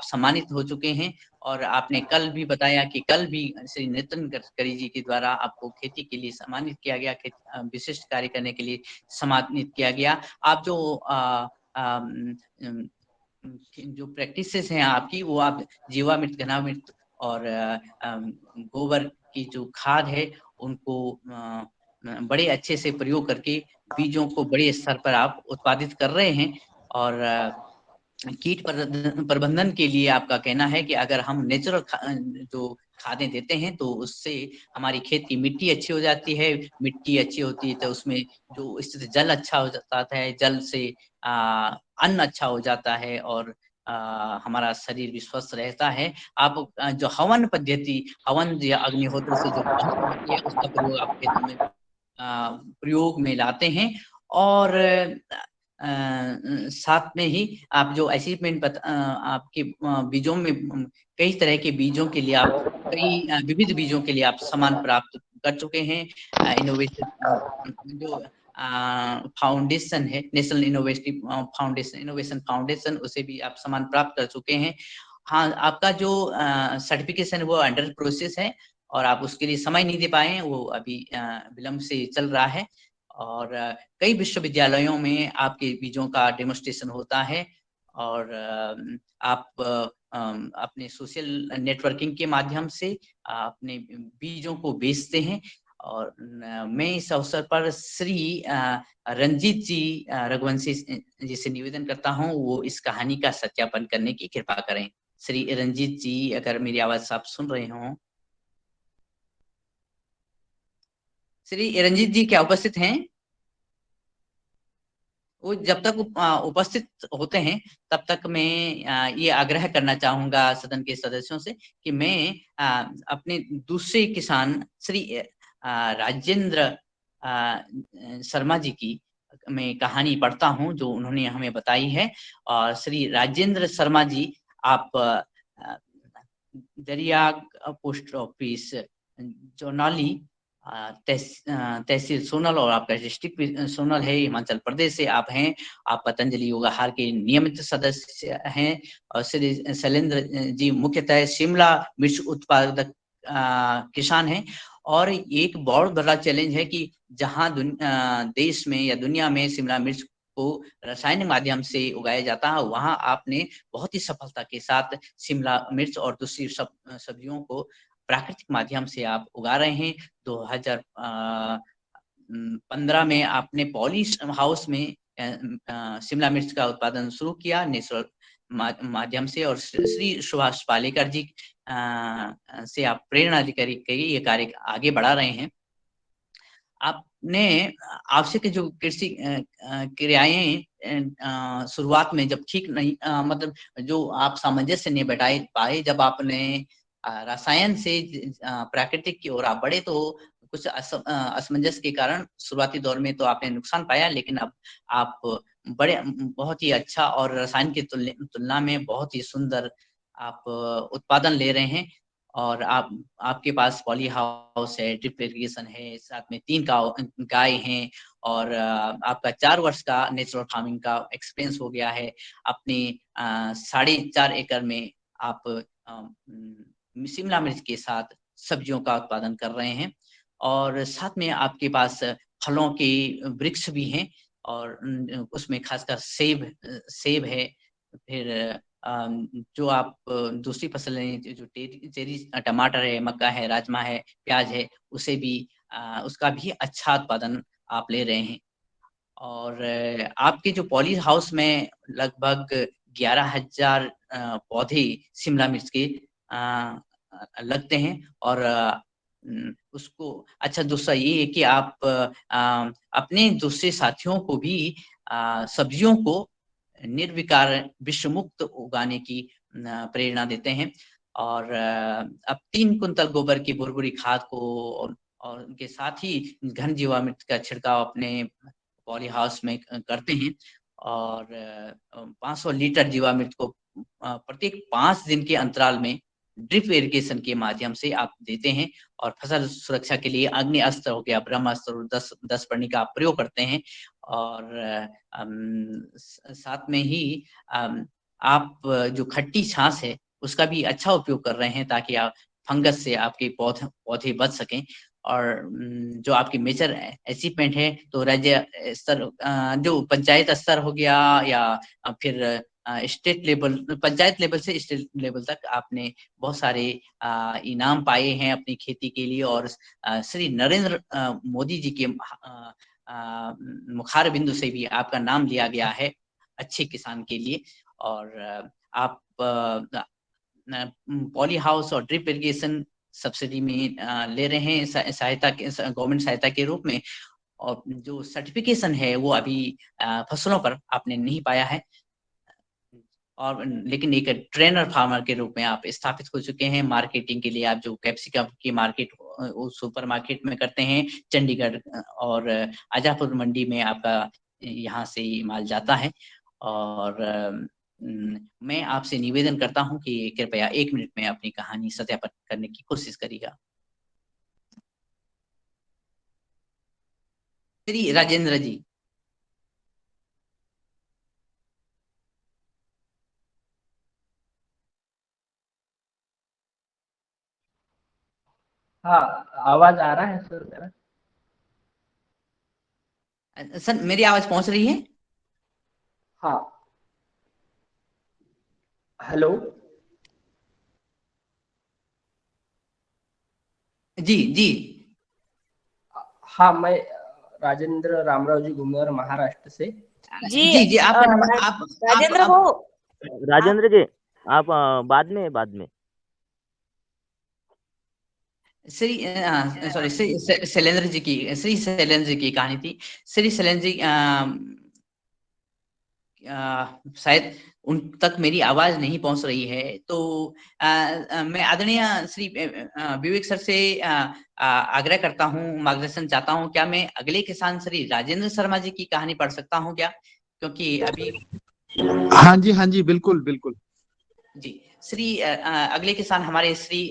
सम्मानित हो चुके हैं। और आपने कल भी बताया कि कल भी श्री नितिन गडकरी जी के द्वारा आपको खेती के लिए सम्मानित किया गया, विशिष्ट कार्य करने के लिए सम्मानित किया गया। आप जो प्रैक्टिसेस हैं आपकी, वो आप जीवामृत, घनामृत और गोबर की जो खाद है, उनको बड़े अच्छे से प्रयोग करके बीजों को बड़े स्तर पर आप उत्पादित कर रहे हैं। और कीट प्रबंधन के लिए आपका कहना है कि अगर हम नेचुरल जो खादें देते हैं, तो उससे हमारी खेती मिट्टी अच्छी हो जाती है। मिट्टी अच्छी होती है तो उसमें जो स्थिति जल अच्छा हो जाता है, जल से अन्न अच्छा हो जाता है, और हमारा शरीर भी स्वस्थ रहता है। आप जो हवन पद्धति, हवन या अग्निहोत्र से जो पहचान होती है, उसका प्रयोग आप खेतों में प्रयोग में लाते हैं। और साथ में ही आप जो अचीवमेंट आपके बीजों में कई तरह के बीजों के लिए आप कई विविध बीजों के लिए आप सम्मान प्राप्त कर चुके हैं। इनोवेशन जो फाउंडेशन है, नेशनल इनोवेशन फाउंडेशन, उसे भी आप सम्मान प्राप्त कर चुके हैं। हाँ, आपका जो सर्टिफिकेशन वो अंडर प्रोसेस है, और आप उसके लिए समय नहीं दे पाए हैं, वो अभी विलंब से चल रहा है। और कई विश्वविद्यालयों में आपके बीजों का डेमोन्स्ट्रेशन होता है। और आप अपने सोशल नेटवर्किंग के माध्यम से अपने बीजों को बेचते हैं। और मैं इस अवसर पर श्री रंजीत जी रघुवंशी जी से निवेदन करता हूं, वो इस कहानी का सत्यापन करने की कृपा करें। श्री रंजीत जी, अगर मेरी आवाज आप सुन रहे हो। श्री रंजीत जी क्या उपस्थित हैं? वो जब तक उपस्थित होते हैं, तब तक मैं ये आग्रह करना चाहूंगा सदन के सदस्यों से कि मैं अपने दूसरे किसान श्री राजेंद्र शर्मा जी की मैं कहानी पढ़ता हूं, जो उन्होंने हमें बताई है। और श्री राजेंद्र शर्मा जी, आप दरिया पोस्ट ऑफिस चौनाली तहसील सोनल, और आपका डिस्ट्रिक्ट भी सोनल है, हिमाचल प्रदेश से आप हैं। आप पतंजलि योग आहार के नियमित सदस्य हैं। और श्री शैलेंद्र जी मुख्यतः शिमला मिर्च उत्पादक किसान हैं। और एक बहुत बड़ा चैलेंज है कि जहां देश में या दुनिया में शिमला मिर्च को रासायनिक माध्यम से उगाया जाता है, वहां आपने बहुत ही सफलता के साथ शिमला मिर्च और दूसरी सब्जियों को प्राकृतिक माध्यम से आप उगा रहे हैं। 2015 में आपने पॉलिश हाउस में शिमला मिर्च का उत्पादन शुरू किया नेचुरल माध्यम से। और श्री सुभाष पालेकर जी से आप प्रेरणा लेकर ये कार्य आगे बढ़ा रहे हैं। आपने आवश्यक जो कृषि क्रियाएं शुरुआत में जब ठीक नहीं मतलब जो आप सामंजस्य नहीं बैठा पाए, जब आपने रसायन से प्राकृतिक की ओर आप बढ़े, तो कुछ असमंजस के कारण शुरुआती दौर में तो आपने नुकसान पाया, लेकिन अब आप बहुत ही अच्छा और रसायन की तुलना में बहुत ही सुंदर आप उत्पादन ले रहे हैं। और आपके पास पॉली हाउस है, ड्रिप इरिगेशन है, साथ में 3 गाय हैं और आपका 4 वर्ष का नेचुरल फार्मिंग का एक्सपीरियंस हो गया है। अपने 4.5 एकड़ में आप शिमला मिर्च के साथ सब्जियों का उत्पादन कर रहे हैं और साथ में आपके पास फलों के वृक्ष भी हैं और उसमें खासकर सेब है। फिर जो आप दूसरी फसलें जो चेरी टमाटर है, मक्का है, राजमा है, प्याज है, उसे भी उसका भी अच्छा उत्पादन आप ले रहे हैं। और आपके जो पॉली हाउस में लगभग 11,000 पौधे शिमला मिर्च के लगते हैं और उसको अच्छा दूसरा ये है कि आप अपने दूसरे साथियों को भी सब्जियों को निर्विकार विश्व मुक्त उगाने की प्रेरणा देते हैं। और अब 3 कुंतल गोबर की बुरबुरी खाद को और उनके साथ ही घन जीवामृत का छिड़काव अपने पॉली हाउस में करते हैं और 500 लीटर जीवामृत को प्रत्येक 5 दिन के अंतराल में ड्रिप इरिगेशन के माध्यम से आप देते हैं और फसल सुरक्षा के लिए अग्नि अस्त्र हो गया, ब्रह्मास्त्र और 10 पर्णी का आप प्रयोग करते हैं। और साथ में ही आप जो खट्टी छाछ है उसका भी अच्छा उपयोग कर रहे हैं ताकि आप फंगस से आपके पौधे बच सकें। और जो आपकी मेजर अचीवमेंट है तो राज्य स्तर जो पंचायत स्तर हो गया या फिर स्टेट लेवल, पंचायत लेवल से स्टेट लेवल तक आपने बहुत सारे इनाम पाए हैं अपनी खेती के लिए। और श्री नरेंद्र मोदी जी के मुखार बिंदु से भी आपका नाम लिया गया है अच्छे किसान के लिए। और आप पॉली हाउस और ड्रिप इरिगेशन सब्सिडी में ले रहे हैं सहायता के, गवर्नमेंट सहायता के रूप में। और जो सर्टिफिकेशन है वो अभी फसलों पर आपने नहीं पाया है और लेकिन एक ट्रेनर फार्मर के रूप में आप स्थापित हो चुके हैं। मार्केटिंग के लिए आप जो कैप्सिकम की मार्केट सुपर मार्केट में करते हैं, चंडीगढ़ और आजापुर मंडी में आपका यहाँ से माल जाता है। और मैं आपसे निवेदन करता हूं कि कृपया 1 मिनट में अपनी कहानी सत्यापित करने की कोशिश करिएगा। श्री राजेंद्र जी। हाँ, आवाज आ रहा है सर मेरा? सर मेरी आवाज पहुंच रही है? हाँ, हेलो। जी जी। हाँ, मैं राजेंद्र रामराव जी घुमेर महाराष्ट्र से। जी जी जी आपका नंबर आप राजेंद्र आप, भाऊ, राजेंद्र जी आप बाद में श्री सॉरी श्री शैलेंद्र जी की कहानी थी। श्री शैलेंद्र जी शायद उन तक मेरी आवाज नहीं पहुंच रही है तो मैं आदरणीय श्री विवेक सर से आग्रह करता हूं, मार्गदर्शन चाहता हूं। क्या मैं अगले किसान श्री राजेंद्र शर्मा जी की कहानी पढ़ सकता हूं क्या? क्योंकि अभी हाँ जी बिल्कुल बिल्कुल जी श्री अगले किसान हमारे श्री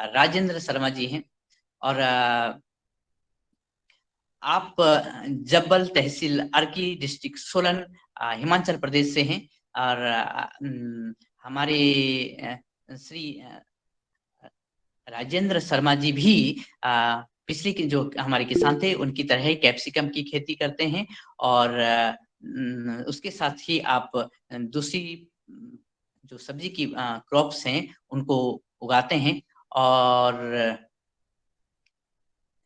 राजेंद्र शर्मा जी हैं और आप जब्बल तहसील अर्की डिस्ट्रिक्ट सोलन हिमाचल प्रदेश से हैं। और हमारे श्री राजेंद्र शर्मा जी भी पिछले के जो हमारे किसान थे उनकी तरह ही कैप्सिकम की खेती करते हैं और उसके साथ ही आप दूसरी जो सब्जी की क्रॉप्स हैं उनको उगाते हैं। और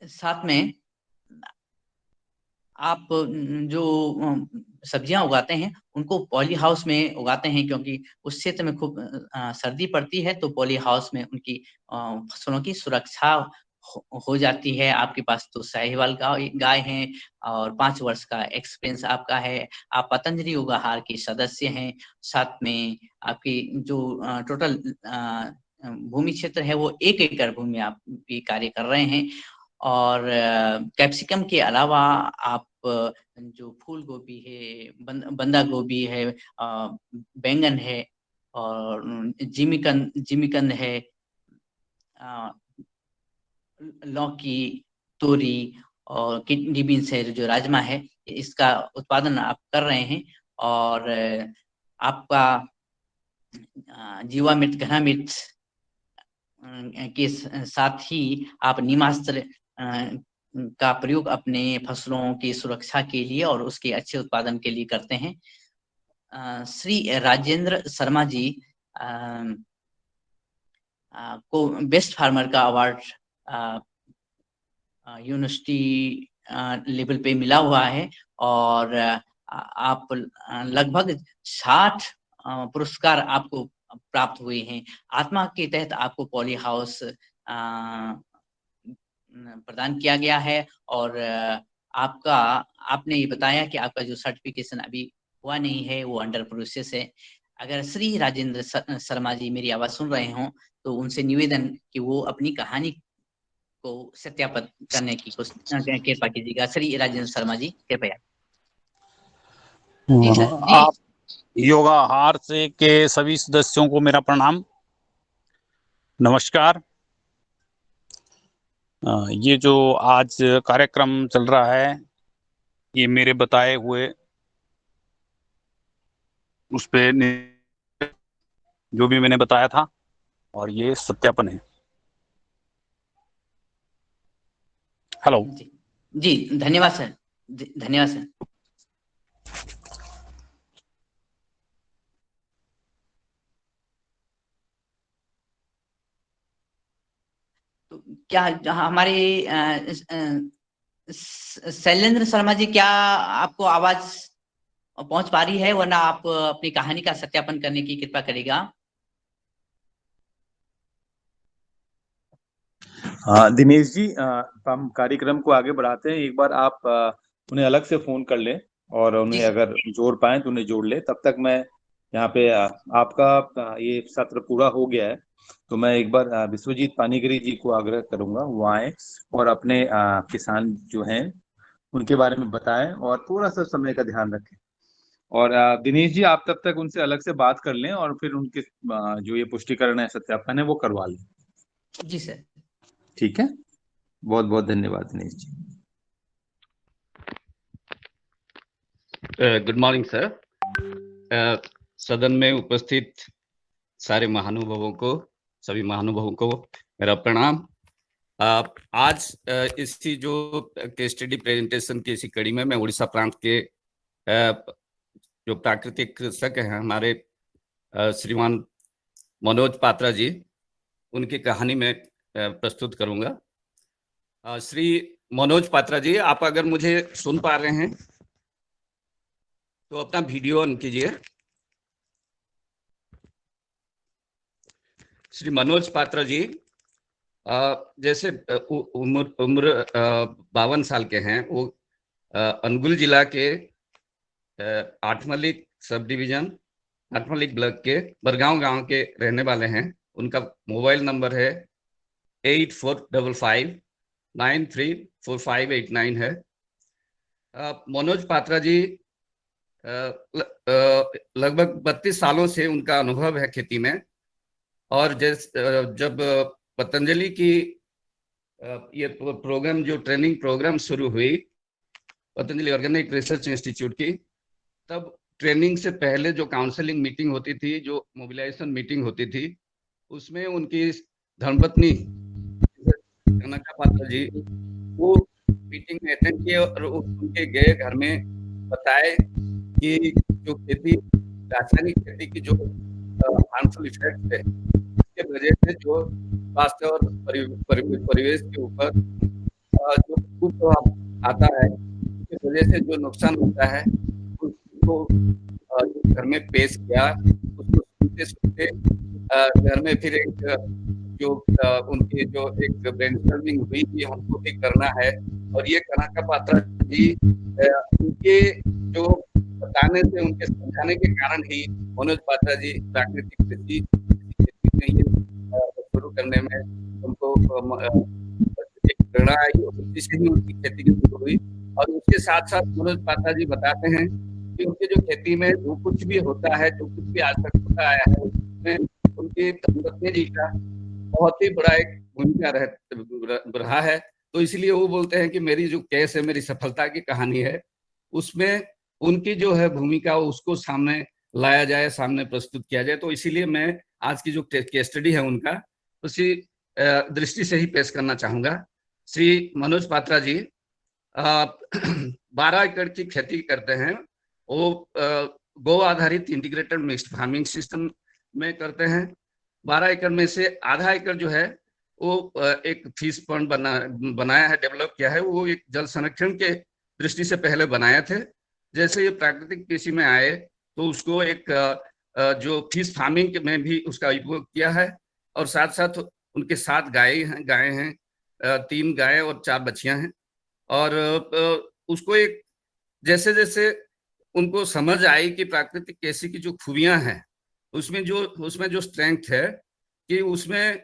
साथ में आप जो सब्जियां उगाते हैं उनको पॉली हाउस में उगाते हैं क्योंकि उस क्षेत्र में खूब सर्दी पड़ती है तो पॉली हाउस में उनकी फसलों की सुरक्षा हो जाती है। आपके पास तो साहिवाल गाय हैं और 5 वर्ष का एक्सपीरियंस आपका है। आप पतंजलि युग आहार के सदस्य हैं। साथ में आपकी जो टोटल भूमि क्षेत्र है वो 1 एकड़ भूमि में आप ये कार्य कर रहे हैं। और कैप्सिकम के अलावा आप जो फूल गोभी है, बंदा गोभी है, बैंगन है और जिमीकंद है, लौकी, तोरी और किडनी बीन्स है, जो राजमा है, इसका उत्पादन आप कर रहे हैं। और आपका जीवामृत, घना मिर्च के साथ ही आप नीमास्त्र का प्रयोग अपने फसलों की सुरक्षा के लिए और उसके अच्छे उत्पादन के लिए करते हैं। श्री राजेंद्र शर्मा जी को बेस्ट फार्मर का अवार्ड यूनिवर्सिटी लेवल पे मिला हुआ है और आप लगभग 60 पुरस्कार आपको प्राप्त हुए हैं। आत्मा के तहत आपको पॉली हाउस प्रदान किया गया है और आपने ये बताया कि आपका जो सर्टिफिकेशन अभी हुआ नहीं है, वो अंडर प्रोसेस है। अगर श्री राजेंद्र शर्मा जी मेरी आवाज सुन रहे हों तो उनसे निवेदन कि वो अपनी कहानी को सत्यापित करने की कृपा कीजिएगा। श्री राजेंद्र शर्मा जी, कृपया। जी सर। आप योगाहार से के सभी सदस्यों को मेरा प्रणाम, नमस्कार। ये जो आज कार्यक्रम चल रहा है, ये मेरे बताए हुए उस पे जो भी मैंने बताया था और ये सत्यापन है। हेलो जी, धन्यवाद सर, धन्यवाद सर। तो क्या हमारे शैलेंद्र शर्मा जी, क्या आपको आवाज पहुंच पा रही है? वरना आप अपनी कहानी का सत्यापन करने की कृपा करेगा। दिनेश जी, हम कार्यक्रम को आगे बढ़ाते हैं। एक बार आप उन्हें अलग से फोन कर लें और उन्हें अगर जोड़ पाए तो उन्हें जोड़ ले। तब तक मैं यहाँ पे आपका ये सत्र पूरा हो गया है, तो मैं एक बार विश्वजीत पानीगिरी जी को आग्रह करूंगा वो आए और अपने किसान जो हैं उनके बारे में बताएं और थोड़ा सा समय का ध्यान रखें। और दिनेश जी, आप तब तक उनसे अलग से बात कर लें और फिर उनके जो ये पुष्टिकरण है, सत्यापन है, वो करवा लें। जी सर। ठीक है, बहुत बहुत धन्यवाद Dinesh ji. Good morning sir. सदन में उपस्थित सारे महानुभावों को, सभी महानुभावों को मेरा प्रणाम। आज इसी जो केस स्टडी प्रेजेंटेशन की इसी कड़ी में मैं उड़ीसा प्रांत के जो प्राकृतिक कृषक हैं हमारे श्रीमान मनोज पात्रा जी, उनकी कहानी में प्रस्तुत करूंगा। श्री मनोज पात्रा जी, आप अगर मुझे सुन पा रहे हैं तो अपना वीडियो ऑन कीजिए। श्री मनोज पात्रा जी जैसे उम्र 52 साल के हैं। वो अनुगुल जिला के Athmallik sub division, Athmallik block के बरगांव गांव के रहने वाले हैं। उनका मोबाइल नंबर है 8455934589 है। मनोज पात्रा जी लगभग 32 सालों से उनका अनुभव है खेती में। और जब पतंजलि की ये प्रोग्राम, जो ट्रेनिंग प्रोग्राम शुरू हुई पतंजलि ऑर्गेनिक रिसर्च इंस्टीट्यूट की, तब ट्रेनिंग से पहले जो काउंसलिंग मीटिंग होती थी, जो मोबिलाइजेशन मीटिंग होती थी, उसमें उनकी धर्मपत्नी कनका पात्रा जी वो मीटिंग में अटेंड किए और उनके गए घर में बताए कि जो खेती, रासायनिक खेती की जो हार्मफुल इफेक्ट है, इसके वजह से जो स्वास्थ्य और परिवेश के ऊपर जो कुप्रभाव आता है, इसकी वजह से जो नुकसान होता है, उसको घर में पेश किया। उसको सुनते सुनते घर में फिर एक जो उनकी जो एक ब्रेनस्टॉर्मिंग हुई कि हमको भी करना है। और ये कनका पात्रा जी उनके जो बताने से, उनके समझाने के कारण ही मनोज पात्रा जी प्राकृतिक खेती शुरू करने में उनको एक प्रेरणा आई और उसी से ही उनकी खेती की शुरू हुई। और उसके साथ साथ मनोज पात्रा जी बताते हैं कि उनके जो खेती में जो कुछ भी होता है, जो कुछ भी आज तक होता आया है, उसमें उनके धर्मपत्नी जी का बहुत ही बड़ा एक भूमिका रहा है। तो इसलिए वो बोलते हैं कि मेरी जो केस है, मेरी सफलता की कहानी है, उसमें उनकी जो है भूमिका उसको सामने लाया जाए, सामने प्रस्तुत किया जाए। तो इसीलिए मैं आज की जो केस स्टडी है उनका, उसी दृष्टि से ही पेश करना चाहूंगा। श्री मनोज पात्रा जी 12 एकड़ की खेती करते हैं। वो गो आधारित इंटीग्रेटेड मिक्स्ड फार्मिंग सिस्टम में करते हैं। 12 एकड़ में से आधा एकड़ जो है वो एक फिश पॉन्ड बनाया है, डेवलप किया है। वो एक जल संरक्षण के दृष्टि से पहले बनाए थे। जैसे ये प्राकृतिक कृषि में आए तो उसको एक जो फिश फार्मिंग में भी उसका उपयोग किया है। और साथ साथ उनके 7 गाय हैं, 3 गाय और 4 बच्चियां हैं। और उसको एक जैसे जैसे उनको समझ आई कि प्राकृतिक कृषि की जो खूबियां हैं, उसमें जो स्ट्रेंथ है कि उसमें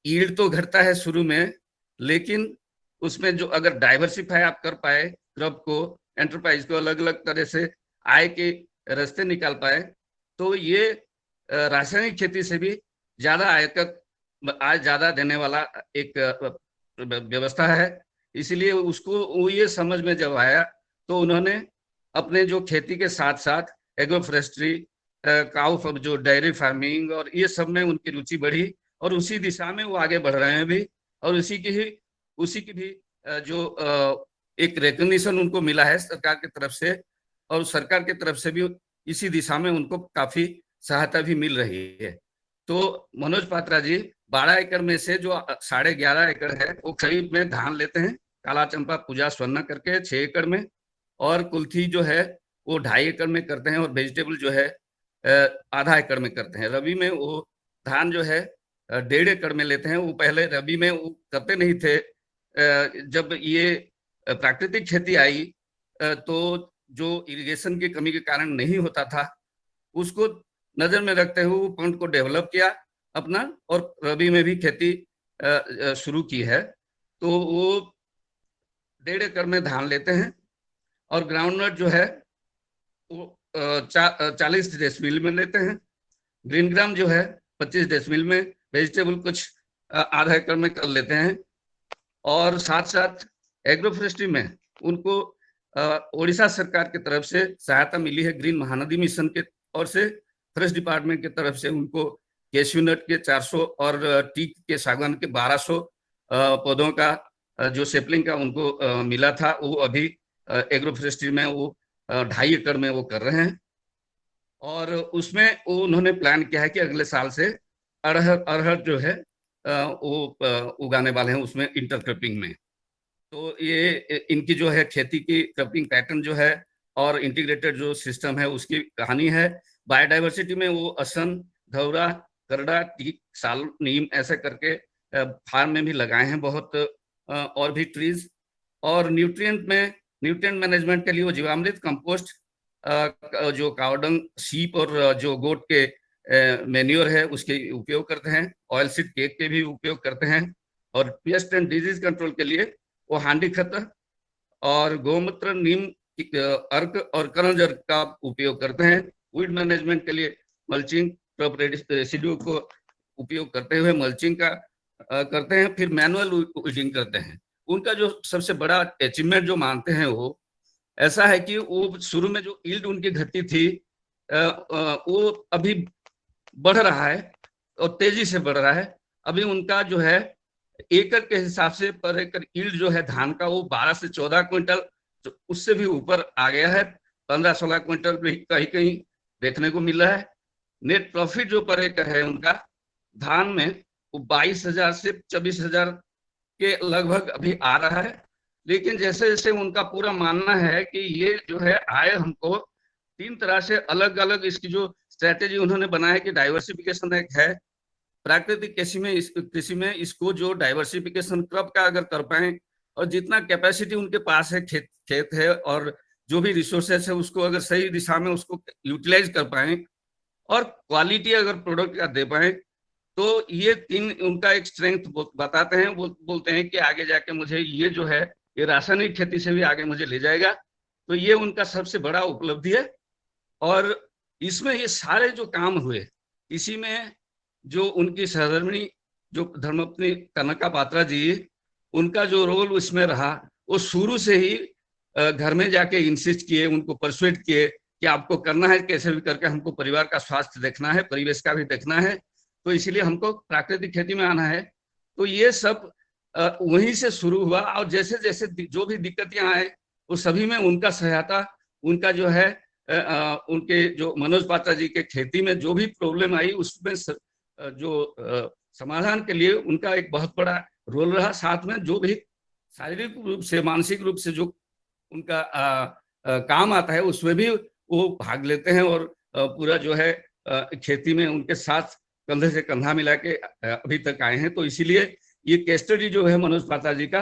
यील्ड तो घटता है शुरू में, लेकिन उसमें जो अगर डाइवर्सिफाई आप कर पाए क्रॉप को, एंटरप्राइज को अलग अलग तरह से आय के रास्ते निकाल पाए, तो ये रासायनिक खेती से भी ज्यादा आय ज्यादा देने वाला एक व्यवस्था है। इसलिए उसको वो ये समझ में जब आया तो उन्होंने अपने जो खेती के साथ साथ एग्रो फॉरेस्ट्री, काउ जो डेयरी फार्मिंग और ये सब में उनकी रुचि बढ़ी और उसी दिशा में वो आगे बढ़ रहे हैं भी। और उसी की भी जो एक रिकॉग्निशन उनको मिला है सरकार की तरफ से, और सरकार की तरफ से भी इसी दिशा में उनको काफी सहायता भी मिल रही है। तो मनोज पात्रा जी 12 एकड़ में से जो 11.5 एकड़ है वो खरीफ में धान लेते हैं, काला चंपा, पूजा, स्वर्णा करके 6 एकड़ में, और कुल्थी जो है वो 2.5 एकड़ में करते हैं, और वेजिटेबल जो है आधा एकड़ में करते हैं। रबी में वो धान जो है 1.5 एकड़ में लेते हैं। वो पहले रबी में वो करते नहीं थे। जब ये प्राकृतिक खेती आई तो जो इरिगेशन की कमी के कारण नहीं होता था, उसको नजर में रखते हुए वो पॉइंट को डेवलप किया अपना, और रबी में भी खेती शुरू की है। तो वो 1.5 एकड़ में धान लेते हैं, और ग्राउंडनट जो है वो 40 डेसिमिल में लेते हैं। ग्रीन ग्राम जो है 25 डेसिमिल में, वेजिटेबल कुछ आधा एकड़ में कर लेते हैं। और साथ साथ एग्रो फॉरेस्ट्री में उनको ओडिशा सरकार की तरफ से सहायता मिली है, ग्रीन महानदी मिशन के ओर से, फॉरेस्ट डिपार्टमेंट की तरफ से उनको कैश्यू नट के 400 और टीक के सागवान के 1200 पौधों का जो सेपलिंग का उनको मिला था। वो अभी एग्रो फॉरेस्ट्री में वो 2.5 एकड़ में वो कर रहे हैं। और उसमें वो उन्होंने प्लान किया है कि अगले साल से अरहर जो है वो उगाने वाले हैं उसमें इंटरक्रॉपिंग में। तो ये इनकी जो है खेती की क्रॉपिंग पैटर्न जो है और इंटीग्रेटेड जो सिस्टम है उसकी कहानी है। बायोडाइवर्सिटी में वो असन, धौरा, करड़ा, टीक, साल, नीम ऐसे करके फार्म में भी लगाए हैं बहुत, और भी ट्रीज। और न्यूट्रिएंट मैनेजमेंट के लिए वो जीवामृत, कंपोस्ट, जो कावडंग, सीप और जो गोट के मेन्योर है उसके उपयोग करते हैं। ऑयल सीड केक के भी उपयोग करते हैं। और पेस्ट एंड डिजीज कंट्रोल के लिए वो हांडी खत और गोमूत्र, नीम, अर्क और करंज अर्क का उपयोग करते हैं। वीड मैनेजमेंट के लिए मल्चिंग, क्रॉप रेसिड्यू को उपयोग करते हुए मल्चिंग का करते हैं। फिर मैनुअल वीडिंग करते हैं। उनका जो सबसे बड़ा अचीवमेंट जो मानते हैं वो ऐसा है कि वो शुरू में जो यील्ड उनकी घटी थी वो अभी बढ़ रहा है और तेजी से बढ़ रहा है। अभी उनका जो है एकड़ के हिसाब से पर एकड़ यील्ड जो है धान का वो 12 से 14 क्विंटल, तो उससे भी ऊपर आ गया है। 15-16 क्विंटल भी कहीं देखने को मिल रहा है। नेट प्रॉफिट जो पर एकड़ है उनका धान में वो 22,000 से 24,000 के लगभग अभी आ रहा है। लेकिन जैसे जैसे उनका पूरा मानना है कि ये जो है आय हमको 3 तरह से अलग अलग, इसकी जो स्ट्रेटेजी उन्होंने बनाया है कि डाइवर्सिफिकेशन एक है प्राकृतिक कृषि में इसको जो डाइवर्सिफिकेशन क्रॉप का अगर कर पाए और जितना कैपेसिटी उनके पास है खेत है और जो भी रिसोर्सेस है उसको अगर सही दिशा में उसको यूटिलाइज कर पाए और क्वालिटी अगर प्रोडक्ट का दे पाए तो ये तीन उनका एक स्ट्रेंथ बताते हैं। बोलते हैं कि आगे जाके मुझे ये जो है ये रासायनिक खेती से भी आगे मुझे ले जाएगा। तो ये उनका सबसे बड़ा उपलब्धि है। और इसमें ये सारे जो काम हुए, इसी में जो उनकी सहधर्मिणी जो धर्मपत्नी कनका पात्रा जी, उनका जो रोल उसमें रहा, वो शुरू से ही घर में जाके इंसिस्ट किए, उनको परसुएट किए कि आपको करना है, कैसे भी करके हमको परिवार का स्वास्थ्य देखना है, परिवेश का भी देखना है, तो इसीलिए हमको प्राकृतिक खेती में आना है। तो ये सब वहीं से शुरू हुआ। और जैसे जैसे जो भी दिक्कतें आए, वो सभी में उनका सहायता, उनका जो है उनके जो मनोज पात्रा जी के खेती में जो भी प्रॉब्लम आई, उसमें जो समाधान के लिए उनका एक बहुत बड़ा रोल रहा। साथ में जो भी शारीरिक रूप से, मानसिक रूप से जो उनका काम आता है, उसमें भी वो भाग लेते हैं और पूरा जो है खेती में उनके साथ कंधे से कंधा मिला के अभी तक आए हैं। तो इसीलिए ये केस स्टडी जो है मनोज पात्रा जी का,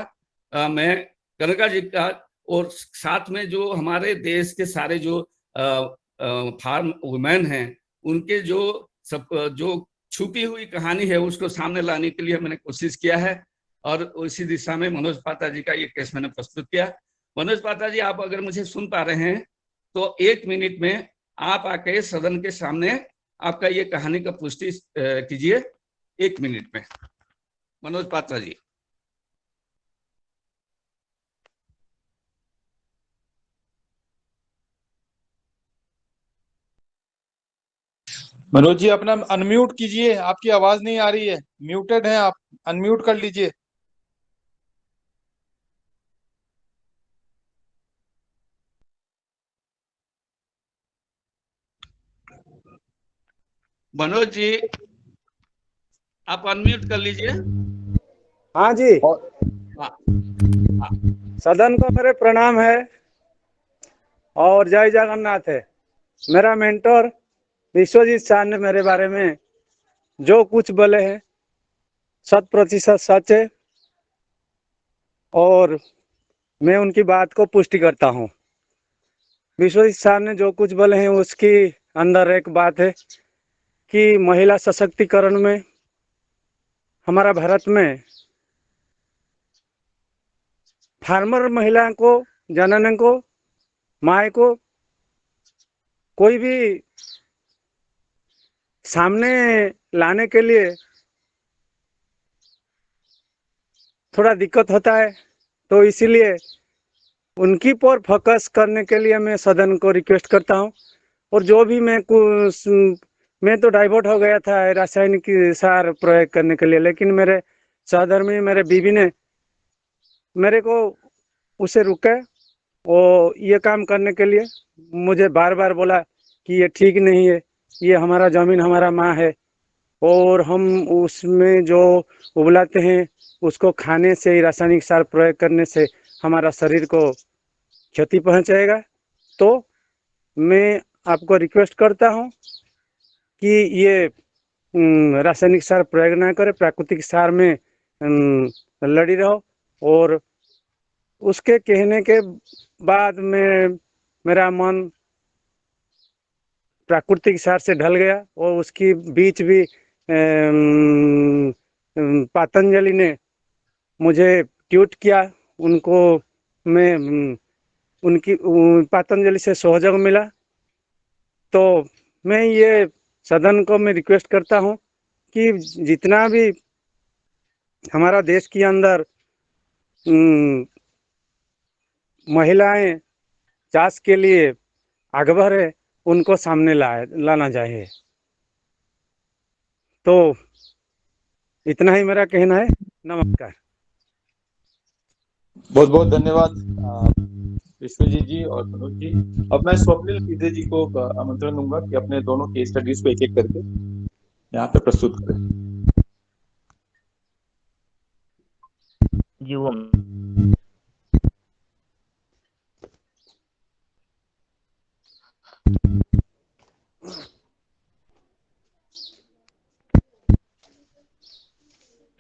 मैं कनका जी का, और साथ में जो हमारे देश के सारे जो फार्म वुमेन हैं, उनके जो सब जो छुपी हुई कहानी है उसको सामने लाने के लिए मैंने कोशिश किया है। और उसी दिशा में मनोज पात्रा जी का ये केस मैंने प्रस्तुत किया। मनोज पात्रा जी, आप अगर मुझे सुन पा रहे हैं तो 1 मिनट में आप आके सदन के सामने आपका ये कहानी का पुष्टि कीजिए, 1 मिनट में। मनोज पात्रा जी। मनोज जी, अपना अनम्यूट कीजिए, आपकी आवाज नहीं आ रही है, म्यूटेड है आप, अनम्यूट कर लीजिए। मनोज जी, आप अनम्यूट कर लीजिए। हाँ जी, सदन को मेरे प्रणाम है और जय जगन्नाथ है। मेरा मेंटर विश्वजीत शाह ने मेरे बारे में जो कुछ बोले हैं 100% सच है और मैं उनकी बात को पुष्टि करता हूँ। विश्वजीत शाह ने जो कुछ बोले हैं उसकी अंदर एक बात है कि महिला सशक्तिकरण में हमारा भारत में फार्मर महिला को, जननी को, माँ को कोई भी सामने लाने के लिए थोड़ा दिक्कत होता है। तो इसीलिए उनकी पर फोकस करने के लिए मैं सदन को रिक्वेस्ट करता हूं। और जो भी मैं तो डाइवर्ट हो गया था रासायनिक सार प्रयोग करने के लिए, लेकिन मेरे सहधर्मी, मेरे बीवी ने मेरे को उसे रुके और ये काम करने के लिए मुझे बार बार बोला कि ये ठीक नहीं है, ये हमारा जमीन, हमारा माँ है और हम उसमें जो उबलाते हैं उसको खाने से, रासायनिक सार प्रयोग करने से हमारा शरीर को क्षति पहुंचाएगा। तो मैं आपको रिक्वेस्ट करता हूं कि ये रासायनिक सार प्रयोग ना करें, प्राकृतिक सार में लड़ी रहो। और उसके कहने के बाद में मेरा मन प्राकृतिक सार से ढल गया और उसकी बीच भी पतंजलि ने मुझे ट्वीट किया। उनको मैं उनकी पतंजलि से सहयोग मिला। तो मैं ये सदन को मैं रिक्वेस्ट करता हूं कि जितना भी हमारा देश के अंदर महिलाएं चाष के लिए आगे बढ़े, उनको सामने लाना चाहिए। तो इतना ही मेरा कहना है। नमस्कार। बहुत बहुत धन्यवाद विश्वजीत जी और मनोज जी। अब मैं स्वप्निल सीधे जी को आमंत्रण दूंगा कि अपने दोनों केस स्टडीज को एक एक करके यहाँ पे प्रस्तुत करें। जी वो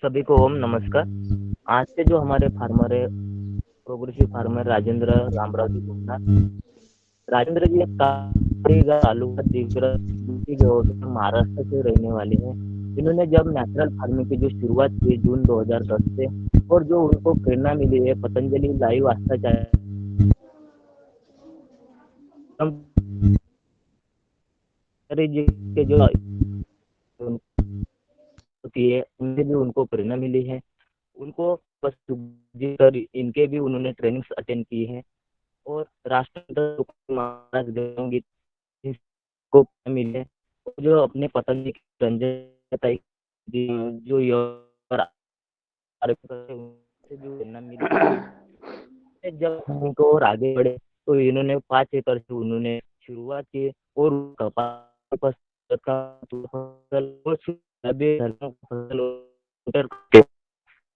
सभी को ओम नमस्कार। आज से जो हमारे फार्मर है, प्रोग्रेसिव फार्मर राजेंद्र रामराव जी गुप्ता, राजेंद्र जी आलू महाराष्ट्र से रहने वाले हैं इन्होंने जब नेचुरल फार्मिंग की जो शुरुआत की जून 2010 से, और जो उनको प्रेरणा मिली है पतंजलि लाइव आस्था जी के जो होती है उनसे भी उनको प्रेरणा मिली है। उनको बस कर इनके भी उन्होंने ट्रेनिंग्स अटेंड की है, और राष्ट्रपिता गीत को मिले, जो अपने पतंजलि की रंजन जो उनसे भी प्रेरणा मिली। जब उनको और आगे बढ़े तो इन्होंने 5 एकड़ से उन्होंने शुरुआत की, और कपास का फसल और फसल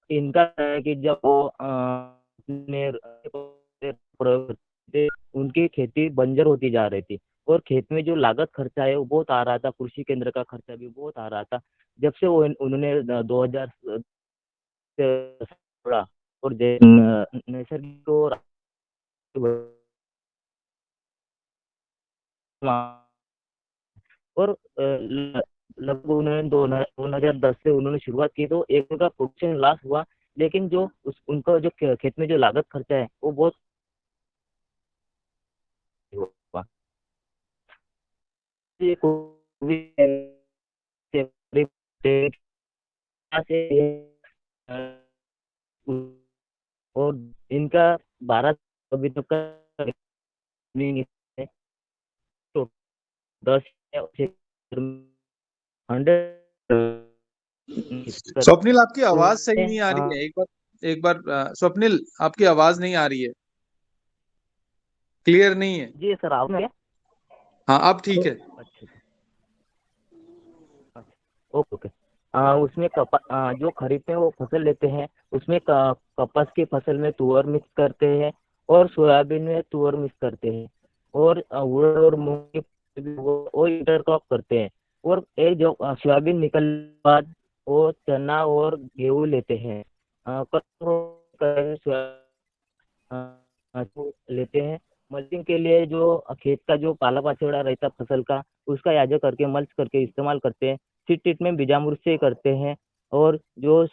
इनका है कि जब वो उनकी खेती बंजर होती जा रही थी, और खेत में जो लागत खर्चा है वो बहुत आ रहा था, कृषि केंद्र का खर्चा भी बहुत आ रहा था। जब से वो उन्होंने 2000 थोड़ा और नैसर्गिक और और लगभग उन्होंने 2010 से उन्होंने शुरुआत की, तो एक उनका प्रोडक्शन लॉस हुआ, लेकिन जो उनका जो खेत में जो लागत खर्चा है वो बहुत हुआ। और इनका 12 अभी तक का तो 10 स्वप्निल, आपकी आवाज सही नहीं आ रही है। एक बार स्वप्निल, आपकी आवाज नहीं आ रही है, क्लियर नहीं है। जी सर, आप हाँ, अब ठीक है। अच्छा, ओके ओके। उसमें जो खरीफ में वो फसल लेते हैं, उसमें कपास की फसल में तुअर मिक्स करते हैं, और सोयाबीन में तुअर मिक्स करते हैं, और उड़द और मूंग की वो इंटरक्रॉप करते हैं। और एक जो सोयाबीन निकलने के बाद वो चना और गेहूं लेते हैं, लेते हैं। मल्चिंग के लिए जो खेत का जो पाला पाचोड़ा रहता फसल का, उसका याजक करके मल्च करके इस्तेमाल करते हैं। सीड ट्रीटमेंट बीजामृत से करते हैं, और जो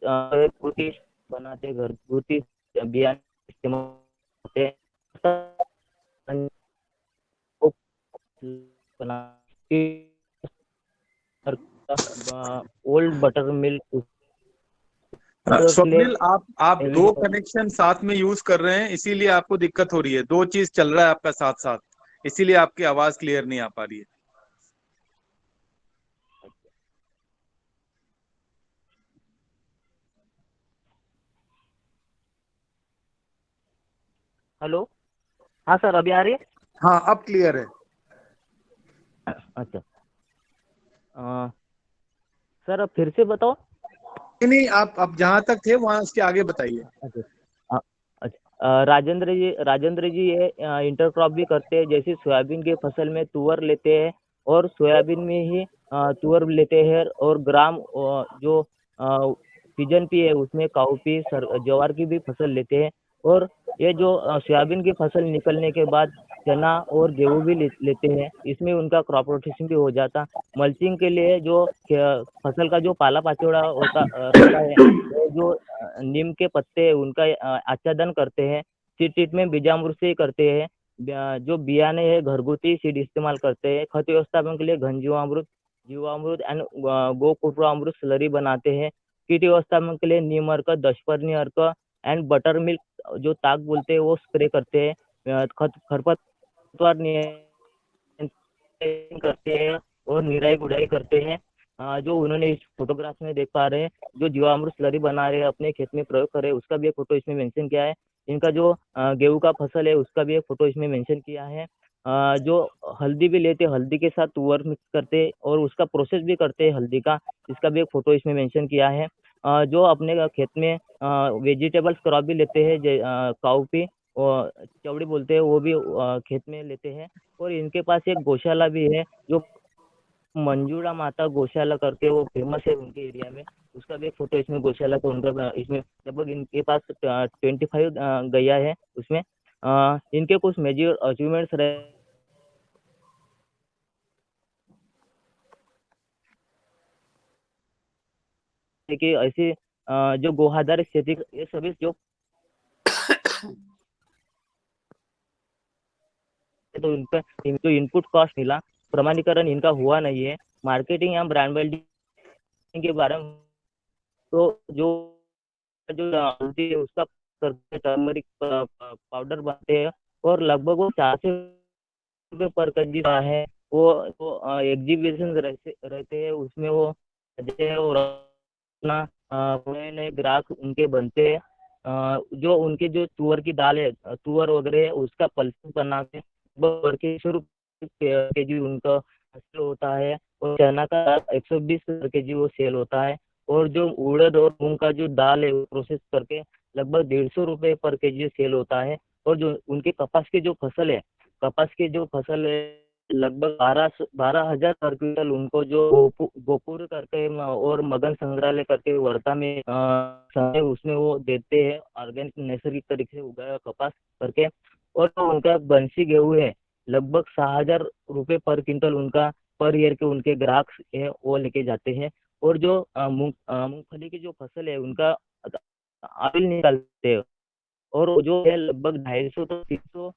घरगुती बनाते घरगुती बियान इस्तेमाल करते हैं, ओल्ड बटर मिल्क। स्वप्निल, आप दो कनेक्शन साथ में यूज कर रहे हैं, इसीलिए आपको दिक्कत हो रही है। दो चीज चल रहा है आपका साथ साथ, इसीलिए आपकी आवाज क्लियर नहीं आ पा रही है। हेलो, हाँ सर, अभी आ रही है? हाँ, अब क्लियर है। अच्छा, सर अब फिर से बताओ। नहीं, आप जहां तक थे वहां उसके आगे बताइए। अच्छा, राजेंद्र जी ये इंटरक्रॉप भी करते हैं, जैसे सोयाबीन की फसल में तुअर लेते हैं, और सोयाबीन में ही तुअर लेते हैं, और ग्राम जो सीजन पी है उसमें काउपी ज्वार की भी फसल लेते हैं। और ये जो सोयाबीन की फसल निकलने के बाद चना और गेहूं भी लेते हैं, इसमें उनका क्रॉप रोटेशन भी हो जाता। मल्चिंग के लिए जो फसल का जो पाला पाचोड़ा होता रहता है, वो जो नीम के पत्ते हैं उनका आच्छादन करते हैं। सीड ट्रीटमेंट बीजामृत से ही करते हैं। जो बियाने है घरगुती सीड इस्तेमाल करते हैं। खत व्यवस्थापन के लिए घन जीवामृत एंड गोकुटरामृत स्लरी बनाते हैं। कीट व्यवस्थापन के लिए नीम अर्क, दशपर्णी अर्क एंड बटर मिल्क जो ताक बोलते हैं वो स्प्रे करते हैं। खरपतवार करते हैं, और निराई गुड़ाई करते हैं। जो उन्होंने इस फोटोग्राफ में देख पा रहे हैं, जो जीवामृत स्लरी बना रहे हैं अपने खेत में प्रयोग कर रहे हैं, उसका भी एक फोटो इसमें मेंशन किया है। इनका जो गेहूं का फसल है उसका भी एक फोटो इसमें मेंशन किया है। जो हल्दी भी लेते हैं, हल्दी के साथ तुअर मिक्स करते हैं, और उसका प्रोसेस भी करते हैं हल्दी का, इसका भी एक फोटो इसमें मेंशन किया है। जो अपने खेत में वेजिटेबल्स क्रॉप भी लेते हैं, काउपी और चौड़ी बोलते हैं, वो भी खेत में लेते हैं। और इनके पास एक गौशाला भी है, जो मंजूड़ा माता गौशाला करके वो फेमस है उनके एरिया में, उसका भी एक फोटो इसमें गौशाला का उनका इसमें लगभग इनके पास 25 गैया है उसमें। इनके कुछ मेजर अचीवमेंट्स रहे। है कि ऐसे जो गो आधारित खेती ये सभी जो तो इनको इनपुट कॉस्ट मिला, प्रमाणीकरण इनका हुआ नहीं है, मार्केटिंग या ब्रांड बिल्डिंग के बारे में तो जो जो उसका टर्मरिक पाउडर बनते हैं और लगभग वो 400 रुपये पर केजी का है। वो एग्जीबिशन रहते हैं उसमें वो और अपना नए नए ग्राहक उनके बनते हैं। जो उनके जो तुअर की दाल है, तुअर वगैरह है, उसका पल्सेस बना के 100 रुपये केजी उनका सेल होता है और चना का 120 केजी वो सेल होता है। और जो उड़द और मूंग का जो दाल है वो प्रोसेस करके लगभग 150 रुपये पर केजी सेल होता है। और जो उनके कपास की जो फसल है, कपास की जो फसल है लगभग 12,000 पर क्विंटल उनको जो गोपुर करके और मगन संग्रहालय करके वर्धा में उसमें वो देते हैं ऑर्गेनिक नैसर्गिक तरीके से उगाया कपास करके। और तो उनका बंसी गेहूं है लगभग 6,000 रुपये पर क्विंटल उनका पर ईयर के उनके ग्राहक है वो लेके जाते हैं। और जो मूंगफली की जो फसल है उनका ऑयल निकालते हैं और जो है लगभग 250 तो 300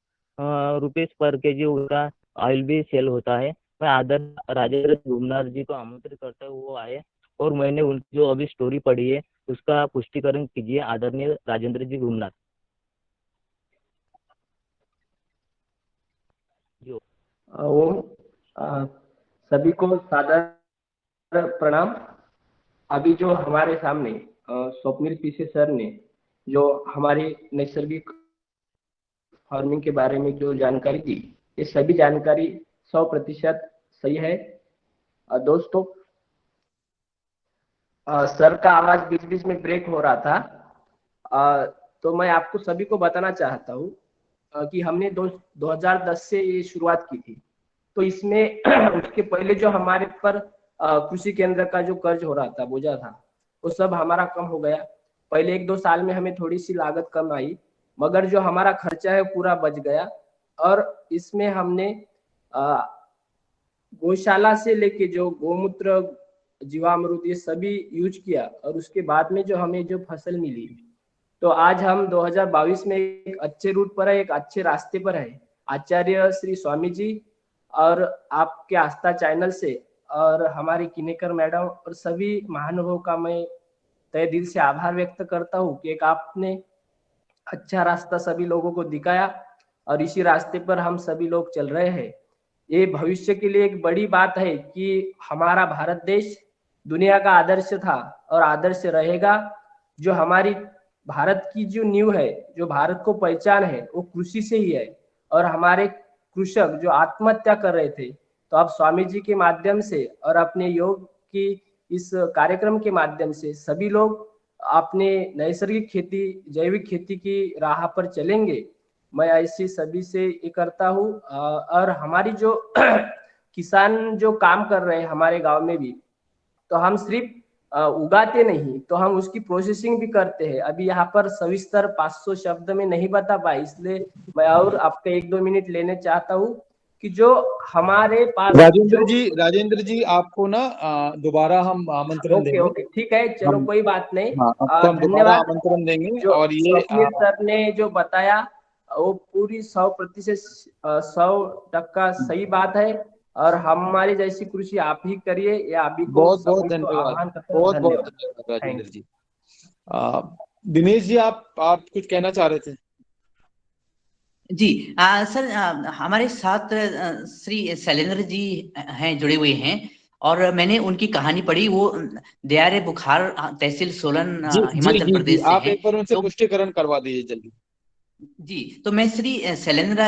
रुपये पर केजी उनका ऑयल भी सेल होता है। मैं आदरणीय राजेंद्र घुमनार जी को आमंत्रित करता हूँ वो आए और मैंने उनकी जो अभी स्टोरी पढ़ी है उसका पुष्टिकरण कीजिए आदरणीय राजेंद्र जी घुमनार। सभी को सादर प्रणाम। अभी जो हमारे सामने स्वप्निल पीसे सर ने जो हमारी नैसर्गिक फार्मिंग के बारे में जो जानकारी दी, ये सभी जानकारी 100% सही है। दोस्तों, सर का आवाज बीच बीच में ब्रेक हो रहा था, तो मैं आपको सभी को बताना चाहता हूँ कि हमने 2010 से ये शुरुआत की थी। तो इसमें उसके पहले जो हमारे पर कृषि केंद्र का जो कर्ज हो रहा था, बोझा था, वो सब हमारा कम हो गया। पहले 1-2 साल में हमें थोड़ी सी लागत कम आई, मगर जो हमारा खर्चा है पूरा बच गया। और इसमें हमने गौशाला से लेके जो गोमूत्र, जीवामृत, ये सभी यूज किया और उसके बाद में जो हमें जो फसल मिली, तो आज हम 2022 में एक अच्छे रूट पर है, एक अच्छे रास्ते पर है। आचार्य श्री स्वामी जी और आपके आस्था चैनल से और हमारी किनेकर मैडम और सभी महानुभावों का मैं तहे दिल से आभार व्यक्त करता हूँ कि एक आपने अच्छा रास्ता सभी लोगों को दिखाया और इसी रास्ते पर हम सभी लोग चल रहे हैं। ये भविष्य के लिए एक बड़ी बात है कि हमारा भारत देश दुनिया का आदर्श था और आदर्श रहेगा। जो हमारी भारत की जो नींव है, जो भारत को पहचान है, वो कृषि से ही है। और हमारे कृषक जो आत्महत्या कर रहे थे, तो अब स्वामी जी के माध्यम से और अपने योग की इस कार्यक्रम के माध्यम से सभी लोग अपने नैसर्गिक खेती, जैविक खेती की राह पर चलेंगे। मैं ऐसी सभी से ये करता हूँ। और हमारी जो किसान जो काम कर रहे हैं हमारे गांव में भी, तो हम सिर्फ उगाते नहीं, तो हम उसकी प्रोसेसिंग भी करते हैं। अभी यहाँ पर सविस्तर 500 शब्द में नहीं बता पाए, इसलिए मैं और आपका 1-2 मिनट लेने चाहता हूँ कि जो हमारे पास राजेंद्र जी आपको ना दोबारा हम आमंत्रण देंगे। ओके, ठीक है, चलो कोई बात नहीं। आपको हम दोबारा आमंत्रण देंगे। और ये सर ने जो बताया वो पूरी 100% 100% सही बात है। और हमारी जैसी कृषि आप ही करिए, या अभी को बहुत बहुत धन्यवाद, बहुत बहुत धन्यवाद राजेंद्र जी। दिनेश जी, आप कुछ कहना चाह रहे थे? जी सर, हमारे साथ श्री शैलेंद्र जी हैं, जुड़े हुए हैं और मैंने उनकी कहानी पढ़ी। वो दियारे बुखार, तहसील सोलन, हिमाचल प्रदेश से आप एक बार उनसे पुष्टिकरण करवा दीजिए जल्दी। जी, तो मैं श्री शैलेंद्र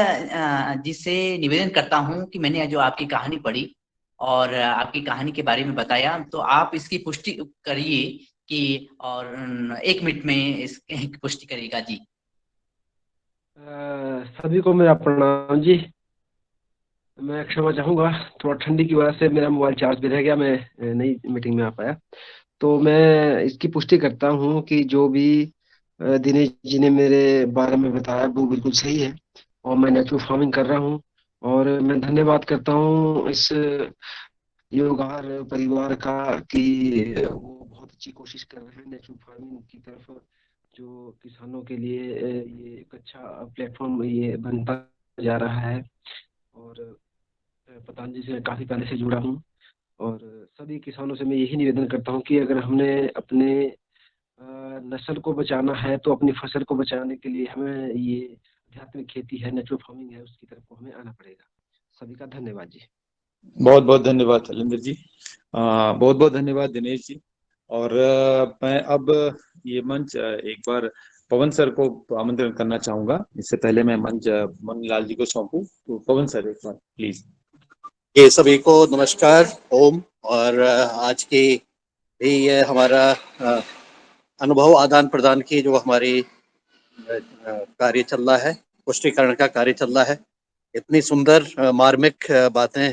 जी से निवेदन करता हूं कि मैंने जो आपकी कहानी पढ़ी और आपकी कहानी के बारे में बताया, तो आप इसकी पुष्टि करिए कि और 1 मिनट में इसकी पुष्टि करिएगा। जी सभी को मेरा प्रणाम जी। मैं क्षमा चाहूँगा, थोड़ा ठंडी की वजह से मेरा मोबाइल चार्ज भी रह गया, मैं नई मीटिंग में आ पाया। तो मैं इसकी पुष्टि करता हूँ कि जो भी दिनेश जी ने मेरे बारे में बताया वो बिल्कुल सही है और मैं नेचुरल फार्मिंग कर रहा हूँ। और मैं धन्यवाद करता हूँ इस योगाहार परिवार का कि वो बहुत अच्छी कोशिश कर रहे हैं नेचुरल फार्मिंग की तरफ, जो किसानों के लिए ये एक अच्छा प्लेटफॉर्म ये बनता जा रहा है। और पतंजलि से काफी पहले से जुड़ा हूँ, और सभी किसानों से मैं यही निवेदन करता हूँ कि अगर हमने अपने नस्ल को बचाना है तो अपनी फसल को बचाने के लिए हमें ये आध्यात्मिक खेती है, नेचुरल फार्मिंग है, उसकी तरफ को हमें आना पड़ेगा। सभी का धन्यवाद जी। बहुत बहुत धन्यवाद शैलेंद्र जी। बहुत बहुत धन्यवाद दिनेश जी। और मैं अब ये मंच एक बार पवन सर को आमंत्रण करना चाहूंगा। इससे पहले मैं मंच मुन्नीलाल जी को सौंपूं, तो पवन सर एक बार प्लीज। ये सभी को नमस्कार, ओम। और आज की भी ये हमारा अनुभव आदान प्रदान की जो हमारी कार्य चल रहा है, पुष्टिकरण का कार्य चल रहा है। इतनी सुंदर मार्मिक बातें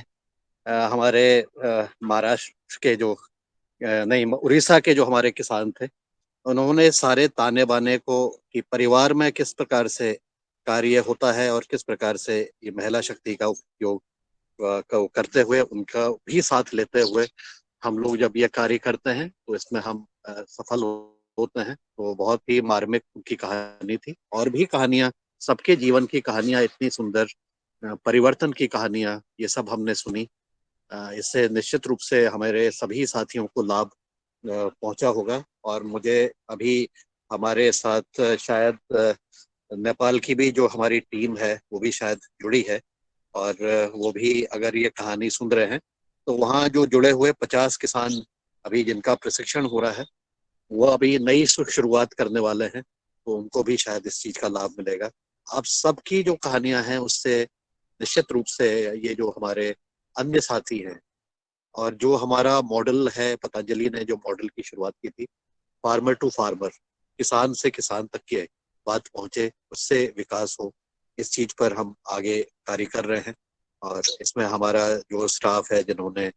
हमारे महाराष्ट्र के जो नहीं उड़ीसा के जो हमारे किसान थे, उन्होंने सारे ताने बाने को कि परिवार में किस प्रकार से कार्य होता है और किस प्रकार से ये महिला शक्ति का उपयोग को करते हुए, उनका भी साथ लेते हुए हम लोग जब ये कार्य करते हैं तो इसमें हम सफल होते हैं। तो बहुत ही मार्मिक उनकी कहानी थी, और भी कहानियां, सबके जीवन की कहानियां इतनी सुंदर, परिवर्तन की कहानियां, ये सब हमने सुनी। इससे निश्चित रूप से हमारे सभी साथियों को लाभ पहुंचा होगा। और मुझे अभी हमारे साथ शायद नेपाल की भी जो हमारी टीम है वो भी शायद जुड़ी है, और वो भी अगर ये कहानी सुन रहे हैं तो वहाँ जो जुड़े हुए 50 किसान अभी जिनका प्रशिक्षण हो रहा है, वो अभी नई शुरुआत करने वाले हैं, तो उनको भी शायद इस चीज का लाभ मिलेगा। आप सबकी जो कहानियां हैं उससे निश्चित रूप से ये जो हमारे अन्य साथी हैं, और जो हमारा मॉडल है, पतंजलि ने जो मॉडल की शुरुआत की थी, फार्मर टू फार्मर, किसान से किसान तक की बात पहुंचे, उससे विकास हो, इस चीज पर हम आगे कार्य कर रहे हैं। और इसमें हमारा जो स्टाफ है जिन्होंने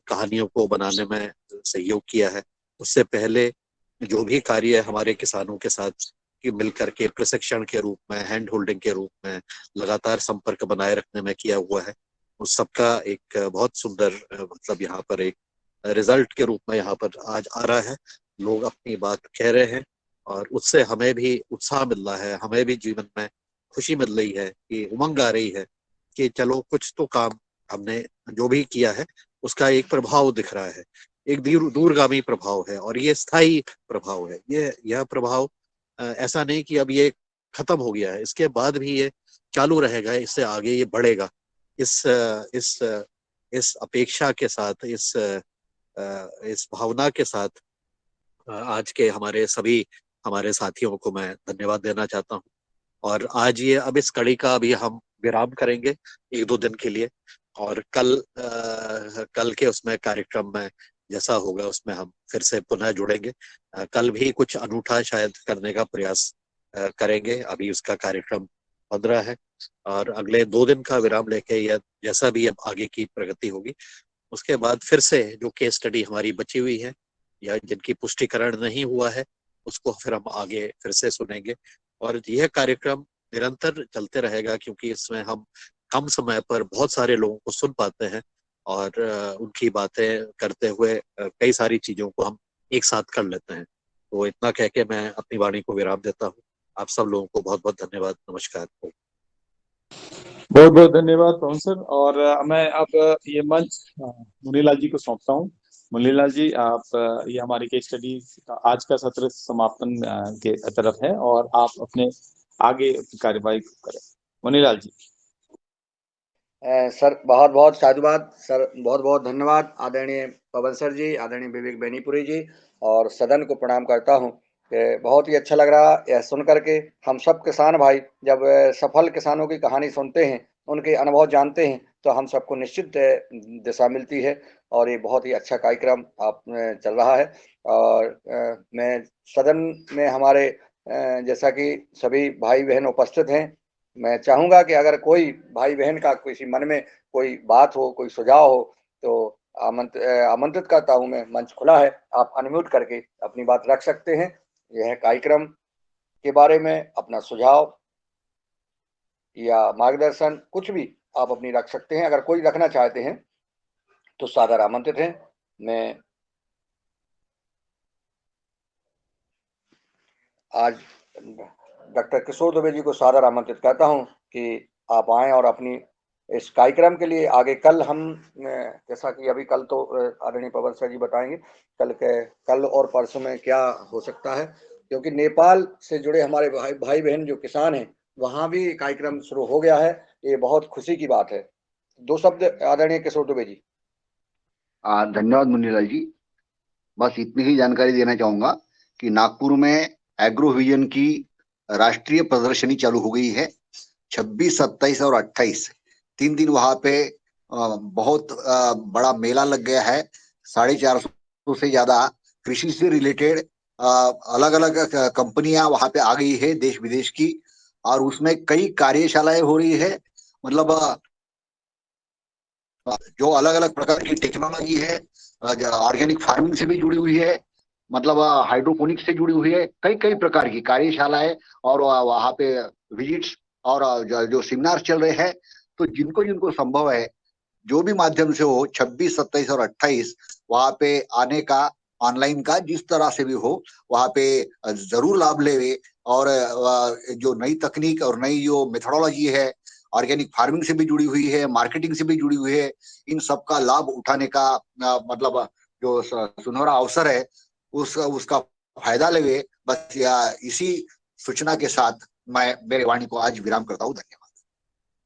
कहानियों को बनाने में सहयोग किया है, उससे पहले जो भी कार्य हमारे किसानों के साथ कि मिलकर के प्रशिक्षण के रूप में, हैंड होल्डिंग के रूप में, लगातार संपर्क बनाए रखने में किया हुआ है, उस सबका एक बहुत सुंदर मतलब यहाँ पर एक रिजल्ट के रूप में यहाँ पर आज आ रहा है। लोग अपनी बात कह रहे हैं, और उससे हमें भी उत्साह मिल रहा है, हमें भी जीवन में खुशी मिल रही है, कि उमंग आ रही है कि चलो कुछ तो काम हमने जो भी किया है उसका एक प्रभाव दिख रहा है, एक दूरगामी प्रभाव है, और ये स्थायी प्रभाव है। यह प्रभाव ऐसा नहीं कि अब ये खत्म हो गया है, इसके बाद भी ये चालू रहेगा, इससे आगे ये बढ़ेगा। इस अपेक्षा के साथ, इस भावना के साथ आज के हमारे सभी हमारे साथियों को मैं धन्यवाद देना चाहता हूँ। और आज ये अब इस कड़ी का अभी हम विराम करेंगे 1-2 दिन के लिए, और कल के उसमें कार्यक्रम में जैसा होगा उसमें हम फिर से पुनः जुड़ेंगे। कल भी कुछ अनूठा शायद करने का प्रयास करेंगे। अभी उसका कार्यक्रम बन रहा है, और अगले 2 दिन का विराम लेके या जैसा भी अब आगे की प्रगति होगी, उसके बाद फिर से जो केस स्टडी हमारी बची हुई है या जिनकी पुष्टिकरण नहीं हुआ है, उसको फिर हम आगे फिर से सुनेंगे। और यह कार्यक्रम निरंतर चलते रहेगा, क्योंकि इसमें हम कम समय पर बहुत सारे लोगों को सुन पाते हैं, और उनकी बातें करते हुए कई सारी चीजों को हम एक साथ कर लेते हैं। तो इतना कह के मैं अपनी वाणी को विराम देता हूँ। आप सब लोगों को बहुत बहुत धन्यवाद। नमस्कार। बहुत बहुत धन्यवाद पवन सर। और मैं अब ये मंच मुन्नीलाल जी को सौंपता हूँ। मुन्नीलाल जी, आप ये हमारी केस स्टडी आज का सत्र समापन के तरफ है, और आप अपने आगे कार्यवाही करें। मुन्नीलाल जी। सर बहुत बहुत साधुवाद सर, बहुत बहुत धन्यवाद आदरणीय पवन सर जी, आदरणीय विवेक बेनीपुरी जी, और सदन को प्रणाम करता हूँ। बहुत ही अच्छा लग रहा यह सुन करके। हम सब किसान भाई जब सफल किसानों की कहानी सुनते हैं, उनके अनुभव जानते हैं, तो हम सबको निश्चित दिशा मिलती है, और ये बहुत ही अच्छा कार्यक्रम आप चल रहा है। और मैं सदन में हमारे जैसा कि सभी भाई बहन उपस्थित हैं, मैं चाहूंगा कि अगर कोई भाई बहन का किसी मन में कोई बात हो, कोई सुझाव हो, तो आमंत्रित करता हूं मैं। मंच खुला है, आप अनम्यूट करके अपनी बात रख सकते हैं। यह कार्यक्रम के बारे में अपना सुझाव या मार्गदर्शन कुछ भी आप अपनी रख सकते हैं। अगर कोई रखना चाहते हैं तो सादर आमंत्रित हैं। मैं आज डॉक्टर किशोर दुबे जी को सादर आमंत्रित करता हूं कि आप आएं और अपनी इस कार्यक्रम के लिए आगे कल हम जैसा कि अभी कल तो आदरणीय पवन सर जी बताएंगे कल और परसों में क्या हो सकता है, क्योंकि नेपाल से जुड़े हमारे भाई बहन जो किसान हैं वहां भी कार्यक्रम शुरू हो गया है। ये बहुत खुशी की बात है। 2 शब्द आदरणीय किशोर दुबे जी। धन्यवाद मुन्नीलाल जी। बस इतनी ही जानकारी देना चाहूंगा कि नागपुर में एग्रोविजन की राष्ट्रीय प्रदर्शनी चालू हो गई है। 26, 27 और 28 3 दिन वहां पे बहुत बड़ा मेला लग गया है। 450 से ज्यादा कृषि से रिलेटेड अलग अलग कंपनियां वहां पे आ गई है देश विदेश की, और उसमें कई कार्यशालाएं हो रही है। मतलब जो अलग अलग प्रकार की टेक्नोलॉजी है, ऑर्गेनिक फार्मिंग से भी जुड़ी हुई है, मतलब हाइड्रोपोनिक्स से जुड़ी हुई है, कई कई प्रकार की कार्यशालाएं और वहां पे विजिट्स और जो सेमिनार चल रहे हैं। तो जिनको जिनको संभव है, जो भी माध्यम से हो, 26, 27 और 28 वहां पे आने का, ऑनलाइन का, जिस तरह से भी हो वहां पे जरूर लाभ ले। और जो नई तकनीक और नई जो मेथोडोलॉजी है, ऑर्गेनिक फार्मिंग से भी जुड़ी हुई है, मार्केटिंग से भी जुड़ी हुई है, इन सब का लाभ उठाने का मतलब जो सुनहरा अवसर है उसका फायदा ले। बस इसी सूचना के साथ मैं मेरे वाणी को आज विराम करता हूँ।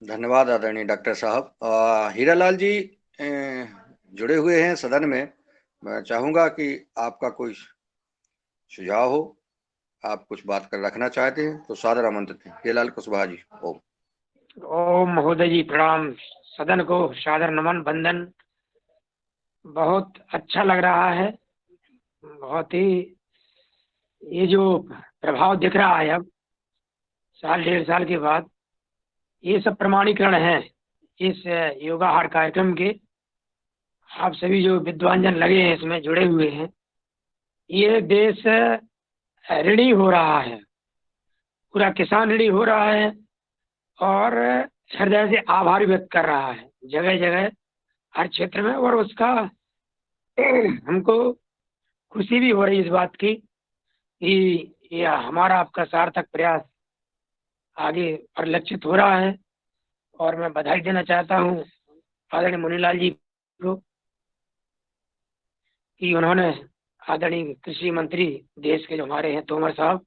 धन्यवाद आदरणीय डॉक्टर साहब। हीरालाल जी जुड़े हुए हैं सदन में। मैं चाहूंगा कि आपका कोई सुझाव हो, आप कुछ बात कर रखना चाहते हैं तो सादर आमंत्रित हैं। हीरालाल कुशवाहा जी। ओम महोदय जी प्रणाम। सदन को सादर नमन वंदन। बहुत अच्छा लग रहा है। बहुत ही ये जो प्रभाव दिख रहा है अब साल 1.5 साल के बाद, ये सब प्रमाणीकरण है इस योगाहार कार्यक्रम के। आप सभी जो विद्वान जन लगे हैं इसमें जुड़े हुए हैं, ये देश ऋणी हो रहा है, पूरा किसान ऋणी हो रहा है और हृदय से आभार व्यक्त कर रहा है जगह जगह हर क्षेत्र में। और उसका हमको खुशी भी हो रही इस बात की कि यह हमारा आपका सार्थक प्रयास आगे परिलक्षित हो रहा है। और मैं बधाई देना चाहता हूँ आदरणीय मुन्नीलाल जी को कि उन्होंने आदरणीय कृषि मंत्री देश के जो हमारे हैं तोमर साहब,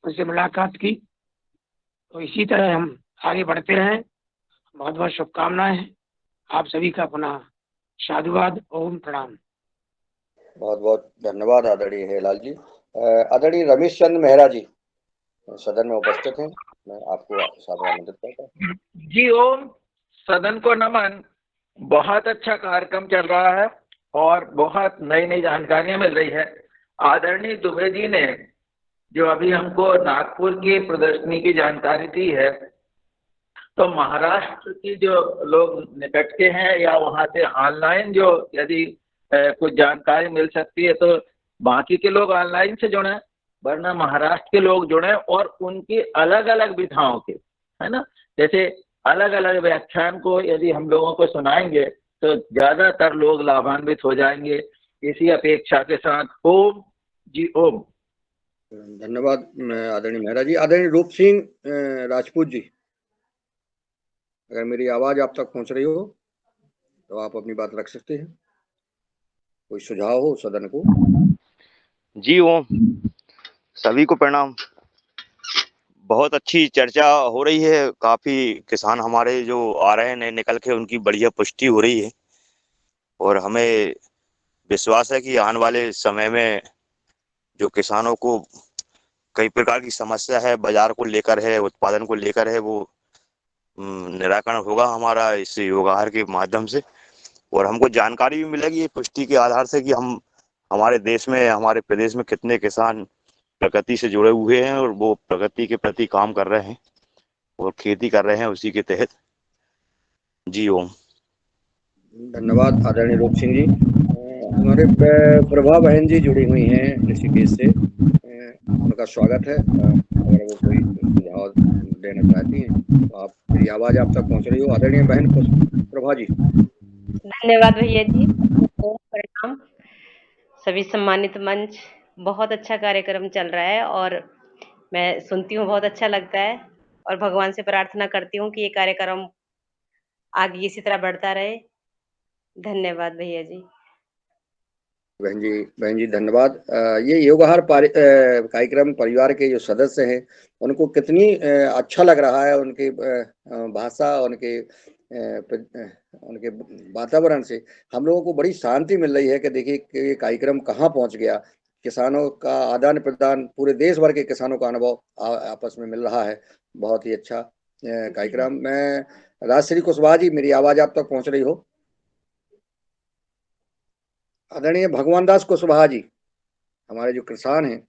उनसे मुलाकात की। तो इसी तरह हम आगे बढ़ते रहें। बहुत बहुत शुभकामनाएं हैं आप सभी का। पुनः साधुवाद। ओम प्रणाम। बहुत बहुत धन्यवाद आदरणीय हीरालाल जी। आदरणीय रमेश चंद्र मेहरा जी सदन में उपस्थित हैं। मैं आपको सादर आमंत्रित करता हूँ। जी ओम। सदन को नमन। बहुत अच्छा कार्यक्रम चल रहा है और बहुत नई नई जानकारियां मिल रही है। आदरणीय दुबे जी ने जो अभी हमको नागपुर की प्रदर्शनी की जानकारी दी है, तो महाराष्ट्र की जो लोग निकट के हैं या वहां से ऑनलाइन जो यदि कुछ जानकारी मिल सकती है तो बाकी के लोग ऑनलाइन से जुड़े, वरना महाराष्ट्र के लोग जुड़े और उनकी अलग अलग विधाओं के, है ना, जैसे अलग अलग व्याख्यान को यदि हम लोगों को सुनाएंगे तो ज्यादातर लोग लाभान्वित हो जाएंगे। इसी अपेक्षा के साथ ओम जी ओम। धन्यवाद आदरणीय मेहरा जी। आदरणीय रूप सिंह राजपूत जी, अगर मेरी आवाज आप तक पहुंच रही हो तो आप अपनी बात रख सकते हैं। कोई सुझाव हो सदन को। जी ओम। सभी को प्रणाम। बहुत अच्छी चर्चा हो रही है। काफी किसान हमारे जो आ रहे हैं नए निकल के, उनकी बढ़िया पुष्टि हो रही है और हमें विश्वास है कि आने वाले समय में जो किसानों को कई प्रकार की समस्या है, बाजार को लेकर है, उत्पादन को लेकर है, वो निराकरण होगा हमारा इस योगाहार के माध्यम से। और हमको जानकारी भी मिलेगी पुष्टि के आधार से कि हम हमारे देश में, हमारे प्रदेश में कितने किसान प्रकृति से जुड़े हुए हैं और वो प्रकृति के प्रति काम कर रहे हैं और खेती कर रहे हैं उसी के तहत। जी ओम। धन्यवाद आदरणीय रूप सिंह जी। हमारे प्रभा बहन जी जुड़ी हुई हैं ऋषिकेश से, उनका स्वागत है। अगर वो कोई सुझाव देना चाहती हैं तो आप, मेरी आवाज आप तक पहुंच रही हो आदरणीय बहन प्रभा जी। धन्यवाद भैया जी। प्रणाम सभी सम्मानित मंच। बहुत अच्छा कार्यक्रम चल रहा है और मैं सुनती हूँ, बहुत अच्छा लगता है और भगवान से प्रार्थना करती हूँ कि ये कार्यक्रम आगे इसी तरह बढ़ता रहे। धन्यवाद भैया जी। बहन जी धन्यवाद। ये योगाहार कार्यक्रम परिवार के जो सदस्य हैं उनको कितनी अच्छा लग रहा है, उनकी भाषा, उनके वातावरण से हम लोगों को बड़ी शांति मिल रही है कि देखिए कि ये कार्यक्रम कहाँ पहुंच गया। किसानों का आदान प्रदान, पूरे देश भर के किसानों का अनुभव आपस में मिल रहा है। बहुत ही अच्छा कार्यक्रम। मैं राजश्री कुशवाहा जी, मेरी आवाज आप तक पहुंच रही हो? आदरणीय भगवान दास कुशवाहा जी, हमारे जो किसान हैं,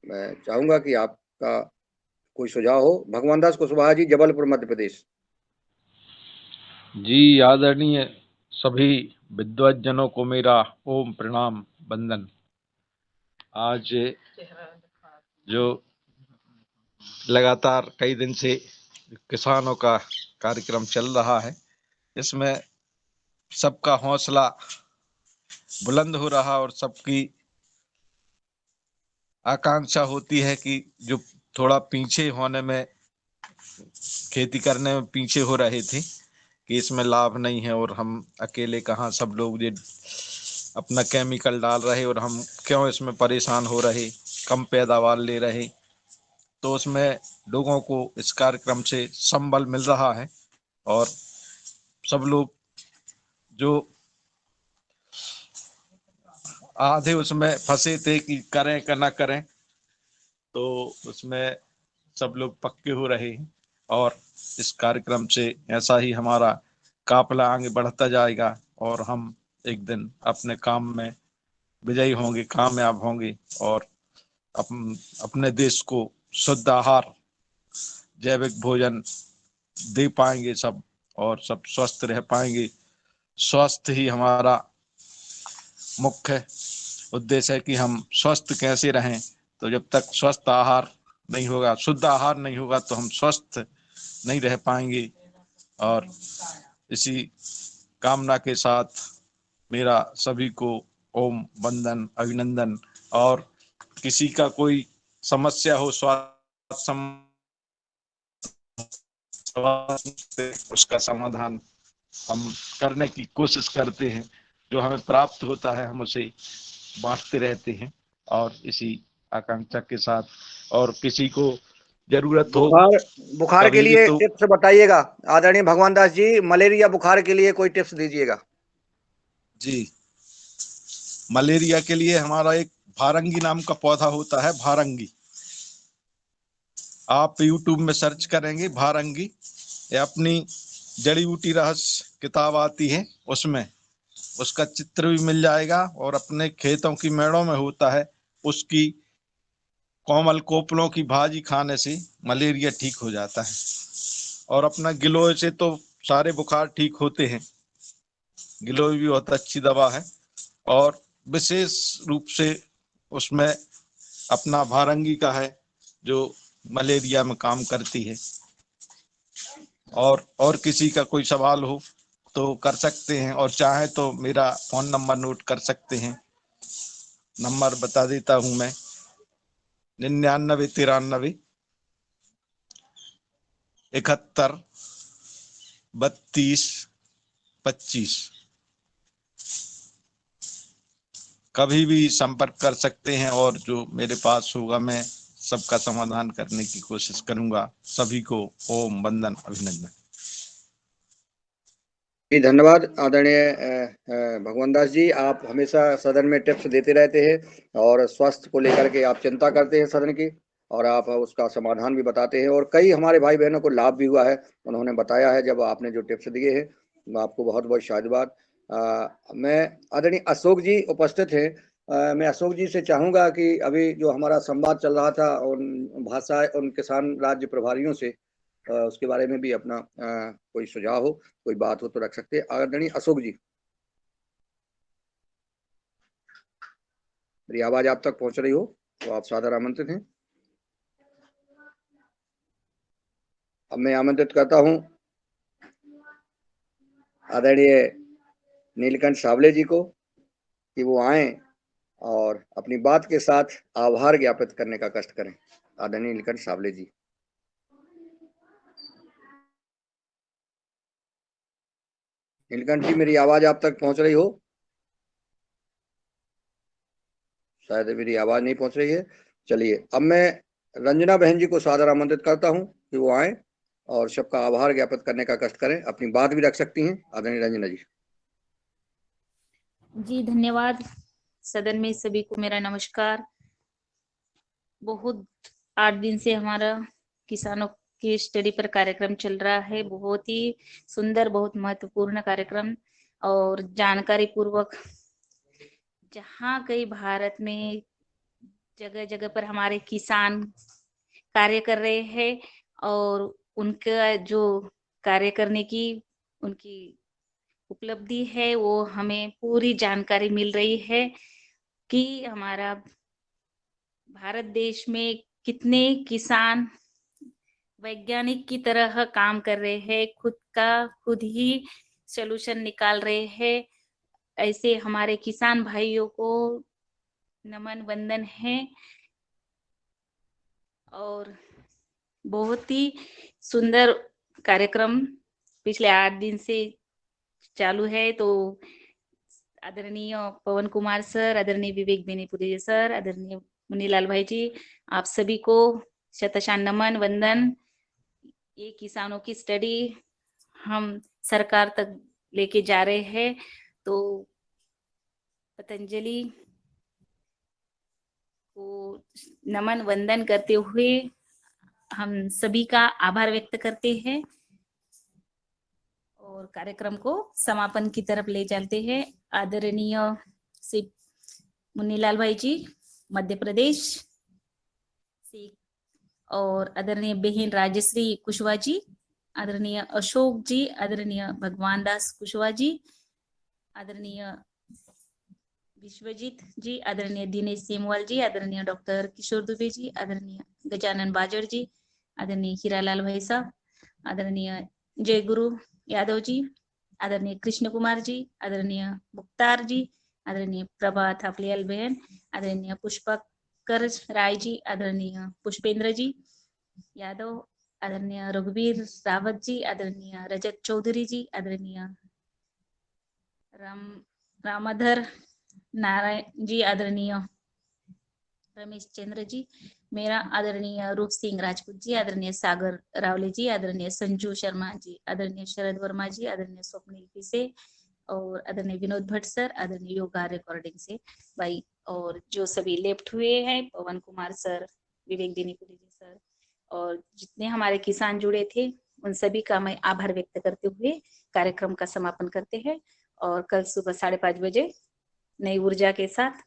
मैं चाहूंगा कि आपका कोई सुझाव हो। भगवान दास कुशवाहा जी, जबलपुर मध्य प्रदेश। जी, आदरणीय सभी विद्वज्जनों को मेरा ओम प्रणाम वंदन। आज जो लगातार कई दिन से किसानों का कार्यक्रम चल रहा है, इसमें सबका हौसला बुलंद हो रहा और सबकी आकांक्षा होती है कि जो थोड़ा पीछे होने में, खेती करने में पीछे हो रहे थे कि इसमें लाभ नहीं है और हम अकेले कहाँ, सब लोग ये अपना केमिकल डाल रहे और हम क्यों इसमें परेशान हो रहे, कम पैदावार ले रहे, तो उसमें लोगों को इस कार्यक्रम से संबल मिल रहा है और सब लोग जो आधे उसमें फंसे थे कि करें कि ना करें, तो उसमें सब लोग पक्के हो रहे हैं और इस कार्यक्रम से ऐसा ही हमारा काफिला आगे बढ़ता जाएगा और हम एक दिन अपने काम में विजयी होंगे, कामयाब होंगे और अपने देश को शुद्ध आहार, जैविक भोजन दे पाएंगे सब और सब स्वस्थ रह पाएंगे। स्वास्थ्य ही हमारा मुख्य उद्देश्य है कि हम स्वस्थ कैसे रहें। तो जब तक स्वस्थ आहार नहीं होगा, शुद्ध आहार नहीं होगा, तो हम स्वस्थ नहीं रह पाएंगे। और इसी कामना के साथ मेरा सभी को ओम वंदन, अभिनंदन। और किसी का कोई समस्या हो, उसका समाधान हम करने की कोशिश करते हैं। जो हमें प्राप्त होता है हम उसे बांटते रहते हैं और इसी आकांक्षा के साथ, और किसी को जरूरत हो बुखार के कभी भी लिए तो टिप्स बताइएगा आदरणीय भगवान दास जी। मलेरिया बुखार के लिए कोई टिप्स दीजिएगा। जी, मलेरिया के लिए हमारा एक भारंगी नाम का पौधा होता है, भारंगी। आप यूट्यूब में सर्च करेंगे भारंगी, ये अपनी जड़ी बूटी रहस्य किताब आती है, उसमें उसका चित्र भी मिल जाएगा। और अपने खेतों की मेड़ों में होता है, उसकी कोमल कोपलों की भाजी खाने से मलेरिया ठीक हो जाता है। और अपना गिलोय से तो सारे बुखार ठीक होते हैं। गिलोय भी बहुत अच्छी दवा है और विशेष रूप से उसमें अपना भारंगी का है जो मलेरिया में काम करती है। और किसी का कोई सवाल हो तो कर सकते हैं, और चाहे तो मेरा फोन नंबर नोट कर सकते हैं। नंबर बता देता हूं मैं, 99 93 71 32 25। कभी भी संपर्क कर सकते हैं और जो मेरे पास होगा मैं सबका समाधान करने की कोशिश करूंगा। सभी को ओम वंदन, अभिनंदन। जी धन्यवाद आदरणीय भगवान दास जी। आप हमेशा सदन में टिप्स देते रहते हैं और स्वास्थ्य को लेकर के आप चिंता करते हैं सदन की, और आप उसका समाधान भी बताते हैं और कई हमारे भाई बहनों को लाभ भी हुआ है, उन्होंने बताया है जब आपने जो टिप्स दिए हैं। आपको बहुत बहुत शाबाश। मैं आदरणीय अशोक जी उपस्थित हैं। मैं अशोक जी से चाहूँगा कि अभी जो हमारा संवाद चल रहा था उन किसान राज्य प्रभारियों से, उसके बारे में भी अपना कोई सुझाव हो, कोई बात हो तो रख सकते हैं। आदरणीय अशोक जी, मेरी आवाज आप तक पहुंच रही हो तो आप सादर आमंत्रित हैं। अब मैं आमंत्रित करता हूं आदरणीय नीलकंठ सावले जी को कि वो आए और अपनी बात के साथ आभार ज्ञापित करने का कष्ट करें। आदरणीय नीलकंठ सावले जी। नीलकंठ जी, मेरी आवाज आप तक पहुंच रही हो? शायद मेरी आवाज नहीं पहुंच रही है। चलिए, अब मैं रंजना बहन जी को सादर आमंत्रित करता हूं कि वो आए और सबका आभार ज्ञापित करने का कष्ट करें। अपनी बात भी रख सकती हैं आदरणीय रंजना जी। जी धन्यवाद। सदन में सभी को मेरा नमस्कार। बहुत 8 दिन से हमारा किसानों की स्टडी पर कार्यक्रम चल रहा है। बहुत ही सुंदर, बहुत महत्वपूर्ण कार्यक्रम और जानकारी पूर्वक, जहाँ कई भारत में जगह जगह पर हमारे किसान कार्य कर रहे हैं और उनका जो कार्य करने की उनकी उपलब्धि है वो हमें पूरी जानकारी मिल रही है कि हमारा भारत देश में कितने किसान वैज्ञानिक की तरह काम कर रहे हैं, खुद ही सॉल्यूशन निकाल रहे हैं। ऐसे हमारे किसान भाइयों को नमन वंदन है। और बहुत ही सुंदर कार्यक्रम पिछले 8 दिन से चालू है। तो आदरणीय पवन कुमार सर, आदरणीय विवेक बेनीपुरी सर, आदरणीय मुनीलाल भाई जी, आप सभी को शतशान नमन वंदन। ये किसानों की स्टडी हम सरकार तक लेके जा रहे हैं। तो पतंजलि को नमन वंदन करते हुए हम सभी का आभार व्यक्त करते हैं और कार्यक्रम को समापन की तरफ ले चलते हैं। आदरणीय श्री मुन्नीलाल भाई जी मध्य प्रदेश से, और आदरणीय बहन राजश्री कुशवाहा जी, आदरणीय अशोक जी, आदरणीय भगवान दास कुशवाहा जी, आदरणीय विश्वजीत जी, आदरणीय दिनेश सेमवाल जी, आदरणीय डॉक्टर किशोर दुबे जी, आदरणीय गजानन बाजड़ जी, आदरणीय हीरालाल भाई साहब, आदरणीय जय गुरु यादव जी, आदरणीय कृष्ण कुमार जी, आदरणीय मुख्तार जी, आदरणीय प्रभा थापलियाल बहन, आदरणीय पुष्पकर राय जी, आदरणीय पुष्पेंद्र जी यादव, आदरणीय रघुवीर रावत जी, आदरणीय रजत चौधरी जी, आदरणीय रामाधर नारायण जी, आदरणीय रमेश चंद्र जी, मेरा आदरणीय रूप सिंह राजपूत जी, आदरणीय सागर रावले जी, आदरणीय संजू शर्मा जी, आदरणीय शरद वर्मा जी, आदरणीय स्वप्निल पिसे और आदरणीय विनोद भट्ट सर, आदरणीय योगा रिकॉर्डिंग से भाई, और जो सभी लेफ्ट हुए हैं, पवन कुमार सर, विवेक बेनीपुरी जी सर, और जितने हमारे किसान जुड़े थे उन सभी का मैं आभार व्यक्त करते हुए कार्यक्रम का समापन करते हैं। और कल सुबह 5:30 बजे नई ऊर्जा के साथ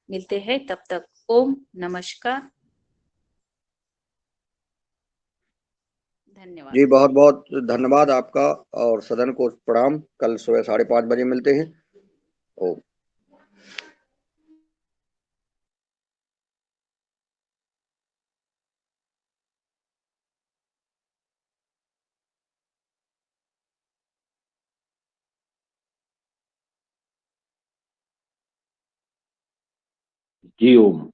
मिलते हैं। तब तक ओम नमस्कार, धन्यवाद जी, बहुत बहुत धन्यवाद आपका और सदन को प्रणाम। कल सुबह 5:30 बजे मिलते हैं। ओम। जी ओम।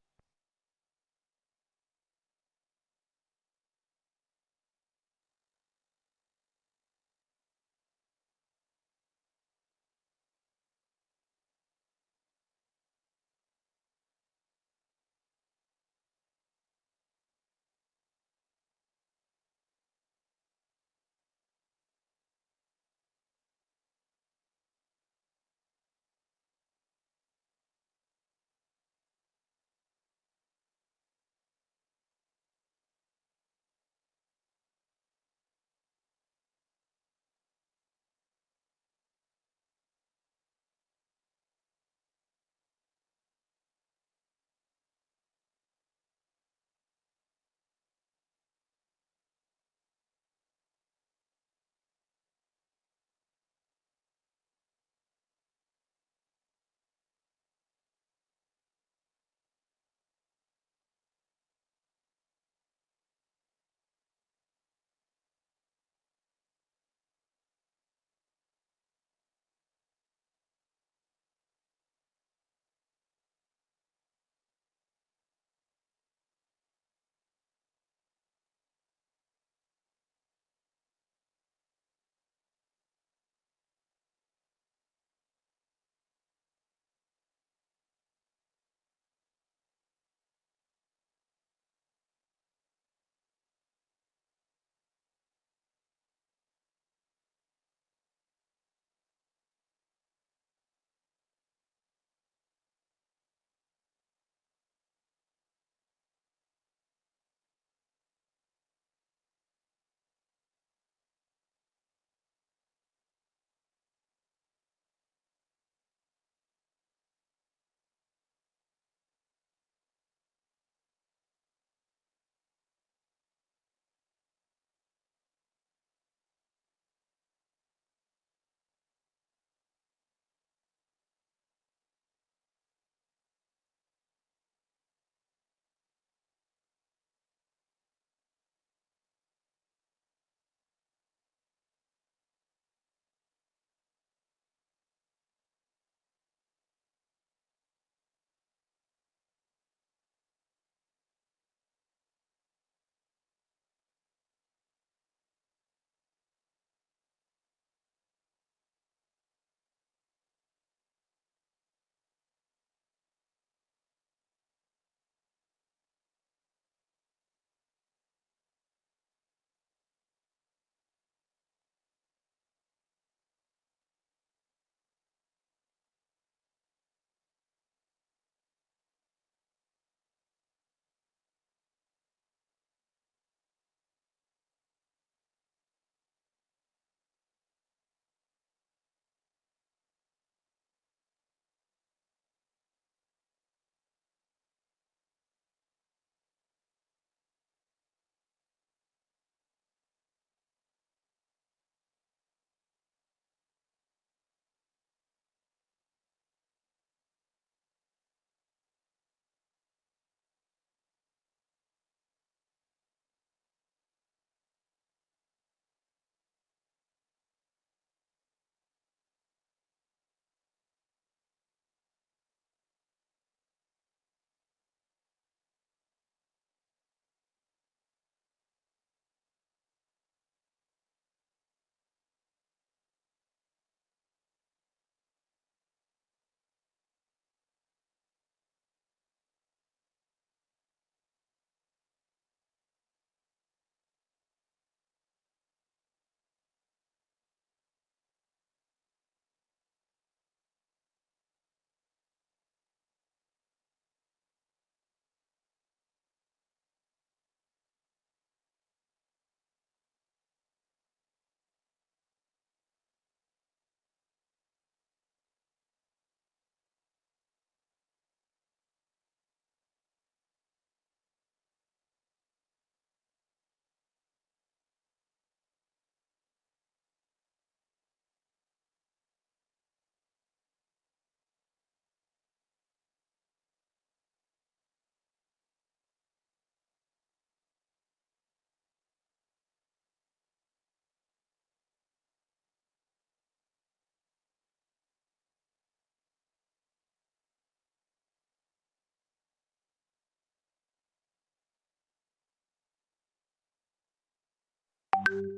धन्यवाद।